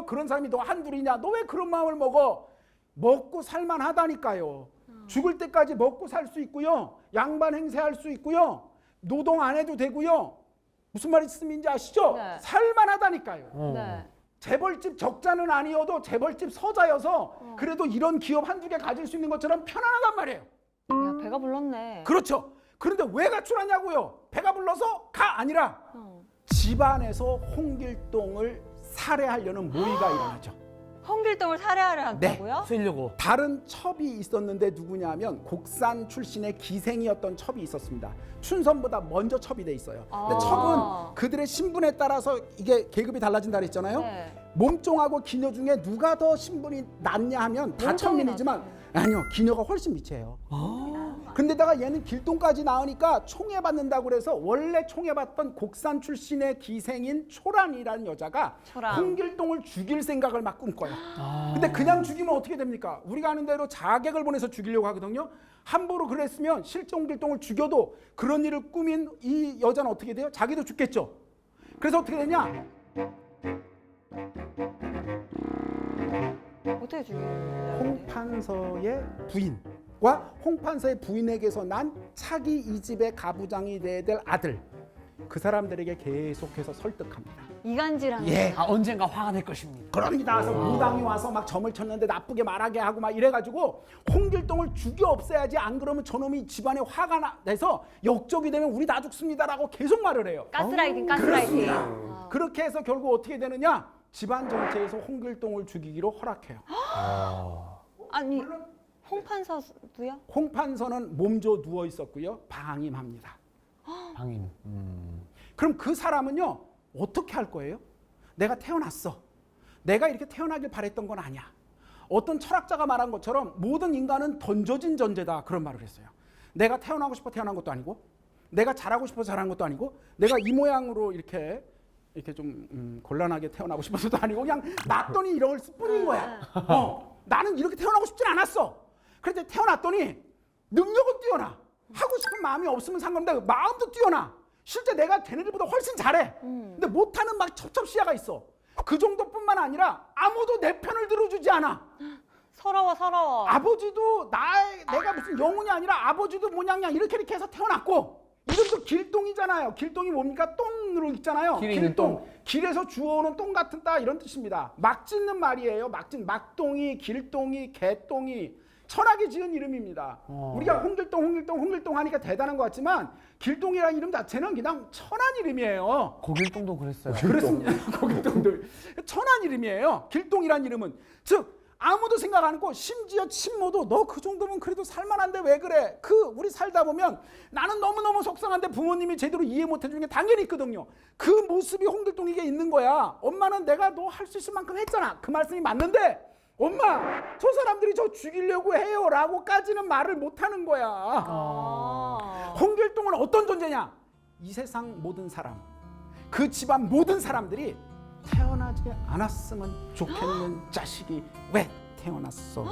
그런 사람이 너 한둘이냐. 너 왜 그런 마음을 먹어. 먹고 살만하다니까요. 죽을 때까지 먹고 살 수 있고요. 양반 행세할 수 있고요. 노동 안 해도 되고요. 무슨 말씀인지 아시죠? 네. 살만하다니까요. 네. 재벌집 적자는 아니어도 재벌집 서자여서 그래도 이런 기업 한두 개 가질 수 있는 것처럼 편안하단 말이에요. 야, 배가 불렀네. 그렇죠. 그런데 왜 가출하냐고요? 배가 불러서 가 아니라 집안에서 홍길동을 살해하려는 모의가 일어나죠. 홍길동을 살해하려 한다고요? 쓰려고. 다른 첩이 있었는데 누구냐면 곡산 출신의 기생이었던 첩이 있었습니다. 춘섬보다 먼저 첩이 돼 있어요. 근데 아. 첩은 그들의 신분에 따라서 이게 계급이 달라진다 그랬잖아요. 네. 몸종하고 기녀 중에 누가 더 신분이 낮냐 하면 다 몸종이 천민이지만 아니요 기녀가 훨씬 미치해요. 근데다가 얘는 길동까지 나으니까 총애받는다고 그래서 원래 총애받던 곡산 출신의 기생인 초란이라는 여자가 초란. 홍길동을 죽일 생각을 막 꿈꿔요. 근데 그냥 죽이면 어떻게 됩니까? 우리가 아는 대로 자객을 보내서 죽이려고 하거든요. 함부로 그랬으면 실제 홍길동을 죽여도 그런 일을 꾸민 이 여자는 어떻게 돼요? 자기도 죽겠죠. 그래서 어떻게 되냐? 어떻게 죽이는 홍판서의 부인과 홍판서의 부인에게서 난 차기 이 집의 가부장이 돼야 될 아들 그 사람들에게 계속해서 설득합니다. 이간질하는. 예. 언젠가 화가 될 것입니다. 그럽니다. 그래서 무당이 와서 막 점을 쳤는데 나쁘게 말하게 하고 막 이래가지고 홍길동을 죽여 없애야지, 안 그러면 저놈이 집안에 화가 내서 역적이 되면 우리 다 죽습니다라고 계속 말을 해요. 가스라이팅. 그렇습니다. 그렇게 해서 결국 어떻게 되느냐? 집안 전체에서 홍길동을 죽이기로 허락해요. 아니 홍판서도요? 홍판서는 몸져 누워 있었고요. 방임합니다. 방임. 그럼 그 사람은요, 어떻게 할 거예요? 내가 태어났어. 내가 이렇게 태어나길 바랬던 건 아니야. 어떤 철학자가 말한 것처럼 모든 인간은 던져진 존재다, 그런 말을 했어요. 내가 태어나고 싶어 태어난 것도 아니고, 내가 잘하고 싶어 잘한 것도 아니고, 내가 이 모양으로 이렇게 좀 곤란하게 태어나고 싶어서도 아니고, 그냥 났더니 이럴 뿐인 거야. 나는 이렇게 태어나고 싶진 않았어. 그런데 태어났더니 능력은 뛰어나. 하고 싶은 마음이 없으면 상관없는데 마음도 뛰어나. 실제 내가 걔네들보다 훨씬 잘해. 근데 못하는 막 첩첩시야가 있어. 그 정도뿐만 아니라 아무도 내 편을 들어주지 않아. 서러워. 아버지도 내가 무슨 영혼이 아니라 아버지도 뭐냐 이렇게 해서 태어났고, 이름도 길동이잖아요. 길동이 뭡니까? 똥으로 읽잖아요. 길에 있는 똥. 길에서 주워오는 똥 같은 따, 이런 뜻입니다. 막 짓는 말이에요. 막동이, 길동이, 개똥이 천하게 지은 이름입니다. 우리가 홍길동 하니까 대단한 것 같지만 길동이라는 이름 자체는 그냥 천한 이름이에요. 고길동도 그랬어요. 그렇습니다. 고길동도 천한 이름이에요. 길동이라는 이름은, 즉 아무도 생각 안 하고, 심지어 친모도 너 그 정도면 그래도 살만한데 왜 그래? 우리 살다 보면 나는 너무너무 속상한데 부모님이 제대로 이해 못 해주는 게 당연히 있거든요. 그 모습이 홍길동에게 있는 거야. 엄마는 내가 너 할 수 있을 만큼 했잖아. 그 말씀이 맞는데, 엄마 저 사람들이 저 죽이려고 해요 라고까지는 말을 못하는 거야. 홍길동은 어떤 존재냐? 이 세상 모든 사람, 그 집안 모든 사람들이 태어나지 않았으면 좋겠는 자식이 왜 태어났어?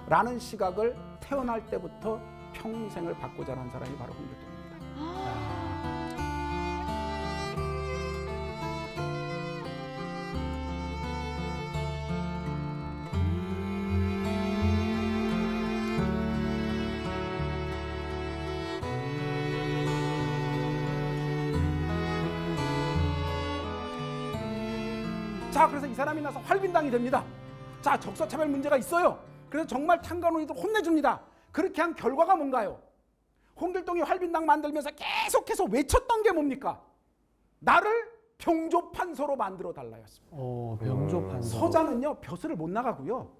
라는 시각을 태어날 때부터 평생을 받고 자란 사람이 바로 홍길동입니다. 자, 그래서 이 사람이 나서 활빈당이 됩니다. 자, 적서차별 문제가 있어요. 그래서 정말 탄간호이들 혼내줍니다. 그렇게 한 결과가 뭔가요? 홍길동이 활빈당 만들면서 계속해서 외쳤던 게 뭡니까? 나를 병조판서로 만들어 달라였습니다. 병조판서. 서장은요, 벼슬을 못 나가고요.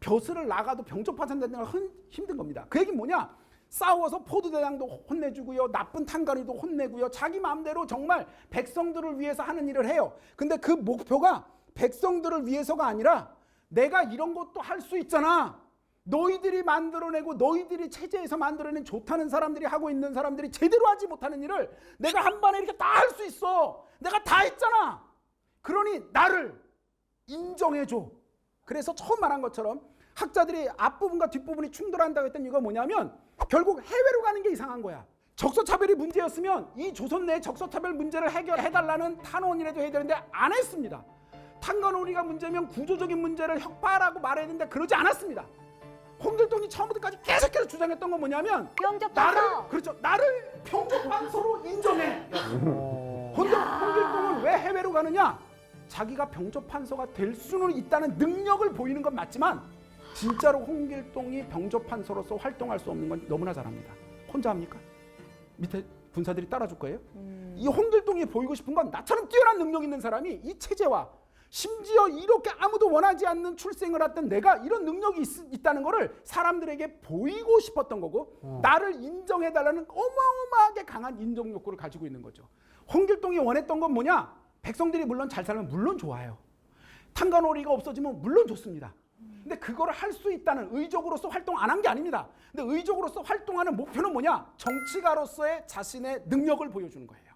벼슬을 나가도 병조판서 되는 건 힘든 겁니다. 그 얘기는 뭐냐? 싸워서 포도대장도 혼내주고요, 나쁜 탄간이도 혼내고요, 자기 마음대로 정말 백성들을 위해서 하는 일을 해요. 근데 그 목표가 백성들을 위해서가 아니라, 내가 이런 것도 할 수 있잖아. 너희들이 만들어내고 너희들이 체제에서 만들어낸 좋다는 사람들이 하고 있는 사람들이 제대로 하지 못하는 일을 내가 한 번에 이렇게 다 할 수 있어. 내가 다 했잖아. 그러니 나를 인정해줘. 그래서 처음 말한 것처럼 학자들이 앞부분과 뒷부분이 충돌한다고 했던 이유가 뭐냐면, 결국 해외로 가는 게 이상한 거야. 적서차별이 문제였으면 이 조선 내 적서차별 문제를 해결해달라는 탄원이라도 해야 되는데 안 했습니다. 탄간호리가 문제면 구조적인 문제를 혁파라고 말해야 되는데 그러지 않았습니다. 홍길동이 처음부터까지 계속해서 주장했던 건 뭐냐면, 병조판서. 나를 병조판서로 인정해. 홍길동은 왜 해외로 가느냐? 자기가 병조판서가 될 수는 있다는 능력을 보이는 건 맞지만, 진짜로 홍길동이 병조판서로서 활동할 수 없는 건 너무나 잘 압니다. 혼자 합니까? 밑에 군사들이 따라줄 거예요? 이 홍길동이 보이고 싶은 건 나처럼 뛰어난 능력 있는 사람이 이 체제와, 심지어 이렇게 아무도 원하지 않는 출생을 했던 내가 이런 능력이 있다는 거를 사람들에게 보이고 싶었던 거고, 나를 인정해달라는 어마어마하게 강한 인정 욕구를 가지고 있는 거죠. 홍길동이 원했던 건 뭐냐? 백성들이 물론 잘 살면 물론 좋아요. 탄간호리가 없어지면 물론 좋습니다. 근데 그거를 할 수 있다는, 의적으로서 활동 안 한 게 아닙니다. 근데 의적으로서 활동하는 목표는 뭐냐? 정치가로서의 자신의 능력을 보여주는 거예요.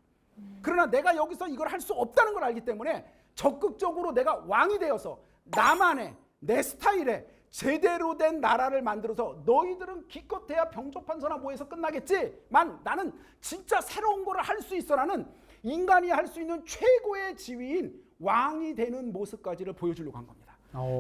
그러나 내가 여기서 이걸 할 수 없다는 걸 알기 때문에 적극적으로 내가 왕이 되어서 나만의, 내 스타일의 제대로 된 나라를 만들어서, 너희들은 기껏해야 병조판서나 뭐해서 끝나겠지만 나는 진짜 새로운 거를 할 수 있어라는, 인간이 할 수 있는 최고의 지위인 왕이 되는 모습까지를 보여주려고 한 겁니다.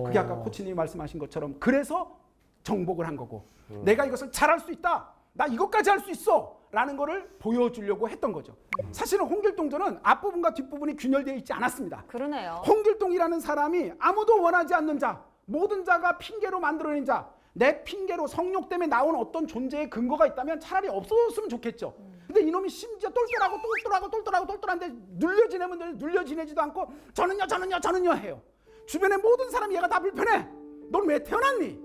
그게 아까 코치님이 말씀하신 것처럼, 그래서 정복을 한 거고, 내가 이것을 잘할 수 있다. 나 이것까지 할 수 있어 라는 거를 보여주려고 했던 거죠. 사실은 홍길동전은 앞부분과 뒷부분이 균열되어 있지 않았습니다. 그러네요. 홍길동이라는 사람이 아무도 원하지 않는 자, 모든 자가 핑계로 만들어낸 자, 내 핑계로 성욕 때문에 나온 어떤 존재의 근거가 있다면 차라리 없어졌으면 좋겠죠. 근데 이놈이 심지어 똘똘한데 눌려 지내면 눌려 지내지도 않고 저는요 해요. 주변의 모든 사람이 얘가 다 불편해. 넌 왜 태어났니?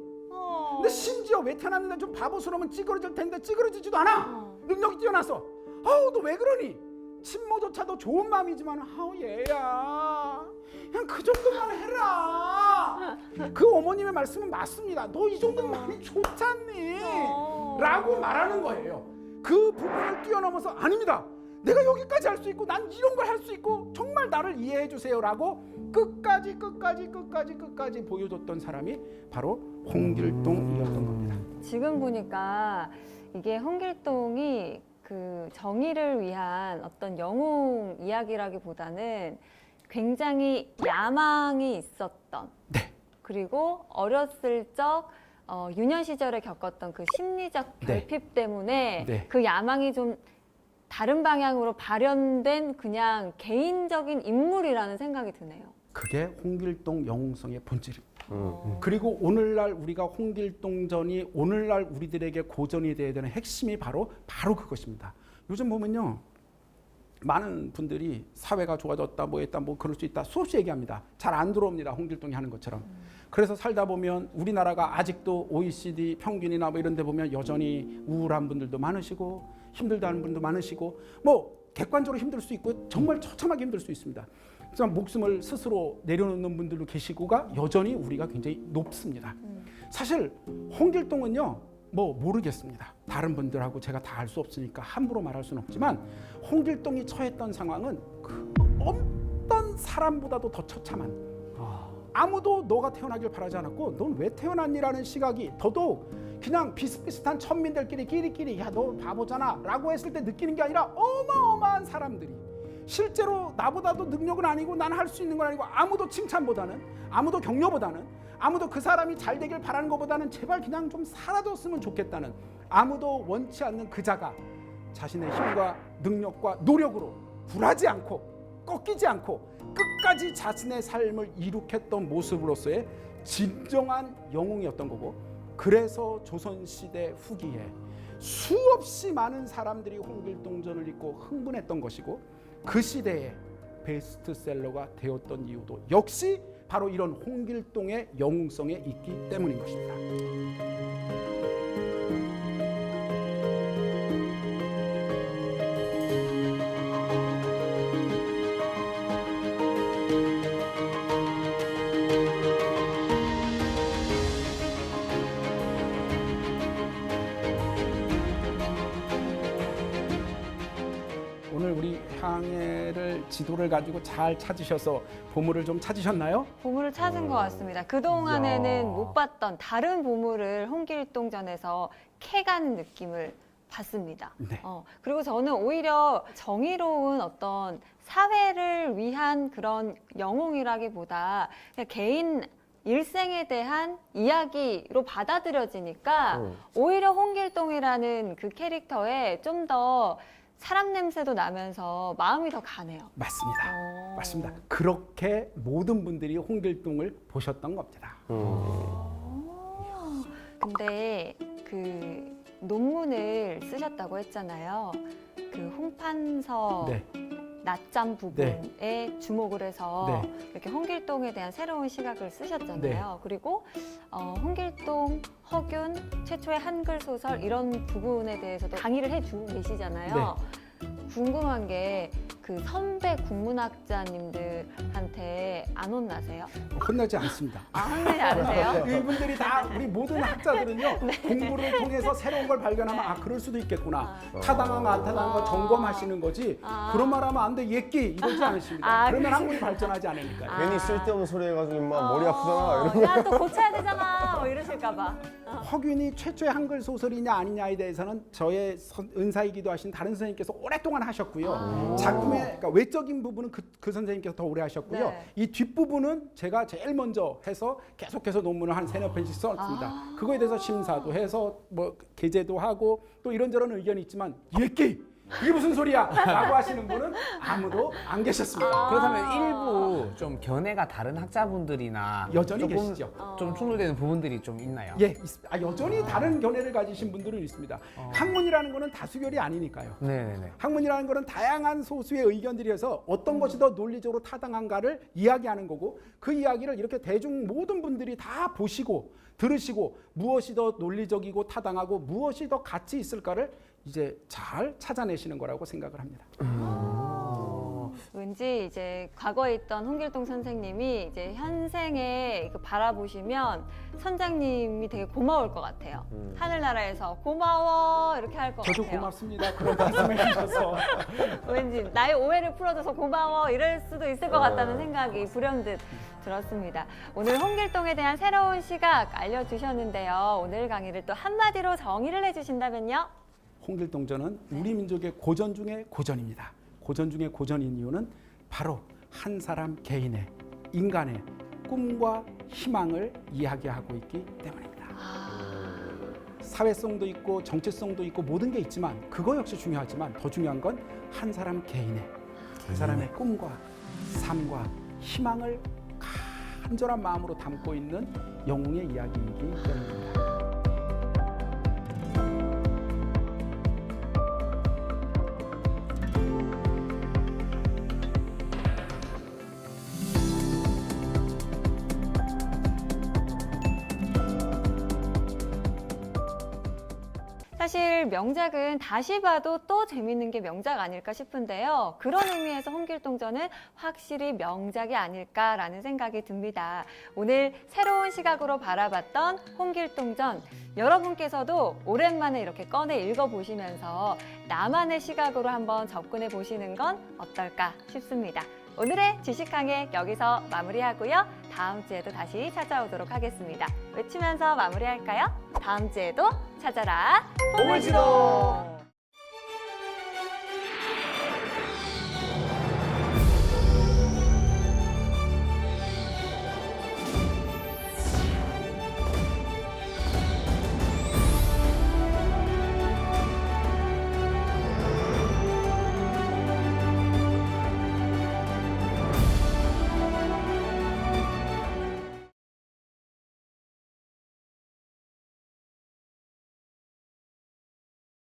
근데 심지어 왜 태어났는데 좀 바보스러우면 찌그러질 텐데 찌그러지지도 않아. 능력이 뛰어나서. 아우 너 왜 그러니? 친모조차도 좋은 마음이지만 아우 얘야 그냥 그 정도만 해라. 그 어머님의 말씀은 맞습니다. 너 이 정도면 많이 좋잖니 라고 말하는 거예요. 그 부분을 뛰어넘어서 아닙니다. 내가 여기까지 할 수 있고 난 이런 걸 할 수 있고 정말 나를 이해해 주세요 라고 끝까지 보여줬던 사람이 바로 홍길동이었던 겁니다. 지금 보니까 이게 홍길동이 그 정의를 위한 어떤 영웅 이야기라기보다는 굉장히 야망이 있었던, 네. 그리고 어렸을 적 유년 시절에 겪었던 그 심리적 결핍 때문에 네. 그 야망이 좀 다른 방향으로 발현된 그냥 개인적인 인물이라는 생각이 드네요. 그게 홍길동 영웅성의 본질입니다. 그리고 오늘날 우리가 홍길동전이 오늘날 우리들에게 고전이 되어야 되는 핵심이 바로 그것입니다. 요즘 보면요, 많은 분들이 사회가 좋아졌다, 뭐 했다, 뭐 그럴 수 있다 수없이 얘기합니다. 잘 안 들어옵니다. 홍길동이 하는 것처럼. 그래서 살다 보면 우리나라가 아직도 OECD 평균이나 뭐 이런 데 보면 여전히 우울한 분들도 많으시고 힘들다는 분도 많으시고 뭐 객관적으로 힘들 수 있고 정말 처참하게 힘들 수 있습니다. 하지만 목숨을 스스로 내려놓는 분들도 계시고가 여전히 우리가 굉장히 높습니다. 사실 홍길동은요, 뭐 모르겠습니다. 다른 분들하고 제가 다 알 수 없으니까 함부로 말할 수는 없지만 홍길동이 처했던 상황은 그 어떤 사람보다도 더 처참한, 아무도 너가 태어나길 바라지 않았고 넌 왜 태어났니라는 시각이 더더욱 그냥 비슷비슷한 천민들끼리 끼리끼리 야 너 바보잖아 라고 했을 때 느끼는 게 아니라 어마어마한 사람들이 실제로 나보다도 능력은 아니고 난 할 수 있는 건 아니고 아무도 칭찬보다는 아무도 격려보다는 아무도 그 사람이 잘 되길 바라는 것보다는 제발 그냥 좀 사라졌으면 좋겠다는, 아무도 원치 않는 그 자가 자신의 힘과 능력과 노력으로 굴하지 않고 꺾이지 않고 끝까지 자신의 삶을 이룩했던 모습으로서의 진정한 영웅이었던 거고, 그래서 조선시대 후기에 수없이 많은 사람들이 홍길동전을 읽고 흥분했던 것이고 그 시대에 베스트셀러가 되었던 이유도 역시 바로 이런 홍길동의 영웅성에 있기 때문인 것입니다. 오늘 우리 향해를 지도를 가지고 잘 찾으셔서 보물을 좀 찾으셨나요? 보물을 찾은 것 같습니다. 그동안에는 못 봤던 다른 보물을 홍길동전에서 캐가는 느낌을 받습니다. 네. 그리고 저는 오히려 정의로운 어떤 사회를 위한 그런 영웅이라기보다 그냥 개인 일생에 대한 이야기로 받아들여지니까 오히려 홍길동이라는 그 캐릭터에 좀 더 사람 냄새도 나면서 마음이 더 가네요. 맞습니다. 맞습니다. 그렇게 모든 분들이 홍길동을 보셨던 겁니다. 근데 그 논문을 쓰셨다고 했잖아요. 그 홍판서 네. 낮잠 부분에 주목을 해서 네. 이렇게 홍길동에 대한 새로운 시각을 쓰셨잖아요. 네. 그리고 홍길동, 허균 최초의 한글 소설 이런 부분에 대해서도 강의를 해주고 계시잖아요. 궁금한 게 그 선배 국문학자님들한테 안 혼나세요? 혼나지 않습니다. 혼나지 않으세요? 이분들이 다 우리 모든 학자들은요, 공부를 통해서 새로운 걸 발견하면 아 그럴 수도 있겠구나, 타당한 거 안 타당한 거 점검하시는 거지 그런 말 하면 안 돼 예끼 이러지 않으십니다. 그러면 한국이 발전하지 않으니까요. 괜히 쓸데없는 소리 해가지고 임마 머리 아프잖아 이러면. 야, 또 고쳐야 되잖아. 뭐 이러실까 봐. 허균이 최초의 한글 소설이냐 아니냐에 대해서는 저의 은사이기도 하신 다른 선생님께서 오랫동안 하셨고요. 작품에 그러니까 외적인 부분은 그 선생님께서 더 오래 하셨고요. 네. 이 뒷부분은 제가 제일 먼저 해서 계속해서 논문을 한 3-4편씩 썼습니다. 그거에 대해서 심사도 해서 뭐 게재도 하고 또 이런저런 의견이 있지만 예끼 그게 무슨 소리야? 라고 하시는 분은 아무도 안 계셨습니다. 그렇다면 일부 좀 견해가 다른 학자분들이나 여전히 조금 계시죠. 좀 충돌되는 부분들이 좀 있나요? 예, 여전히 다른 견해를 가지신 분들은 있습니다. 학문이라는 거는 다수결이 아니니까요. 네네네. 학문이라는 것은 다양한 소수의 의견들이어서 어떤 것이 더 논리적으로 타당한가를 이야기하는 거고 그 이야기를 이렇게 대중 모든 분들이 다 보시고 들으시고 무엇이 더 논리적이고 타당하고 무엇이 더 가치 있을까를 이제 잘 찾아내시는 거라고 생각을 합니다. 왠지 이제 과거에 있던 홍길동 선생님이 이제 현생에 이거 바라보시면 선장님이 되게 고마울 것 같아요. 하늘나라에서 고마워 이렇게 할 것 같아요. 저도 고맙습니다. 그런 말씀을 해주셔서. 왠지 나의 오해를 풀어줘서 고마워 이럴 수도 있을 것 같다는 생각이 불현듯 들었습니다. 오늘 홍길동에 대한 새로운 시각 알려주셨는데요. 오늘 강의를 또 한마디로 정의를 해주신다면요? 홍길동전은 우리 민족의 고전 중의 고전입니다. 고전 중의 고전인 이유는 바로 한 사람 개인의 인간의 꿈과 희망을 이야기하고 있기 때문입니다. 사회성도 있고 정체성도 있고 모든 게 있지만 그거 역시 중요하지만 더 중요한 건 한 사람 개인의 그 사람의 꿈과 삶과 희망을 간절한 마음으로 담고 있는 영웅의 이야기이기 때문입니다. 사실 명작은 다시 봐도 또 재밌는 게 명작 아닐까 싶은데요. 그런 의미에서 홍길동전은 확실히 명작이 아닐까라는 생각이 듭니다. 오늘 새로운 시각으로 바라봤던 홍길동전, 여러분께서도 오랜만에 이렇게 꺼내 읽어보시면서 나만의 시각으로 한번 접근해 보시는 건 어떨까 싶습니다. 오늘의 지식항해 여기서 마무리하고요. 다음 주에도 다시 찾아오도록 하겠습니다. 외치면서 마무리할까요? 다음 주에도 찾아라 보물지도!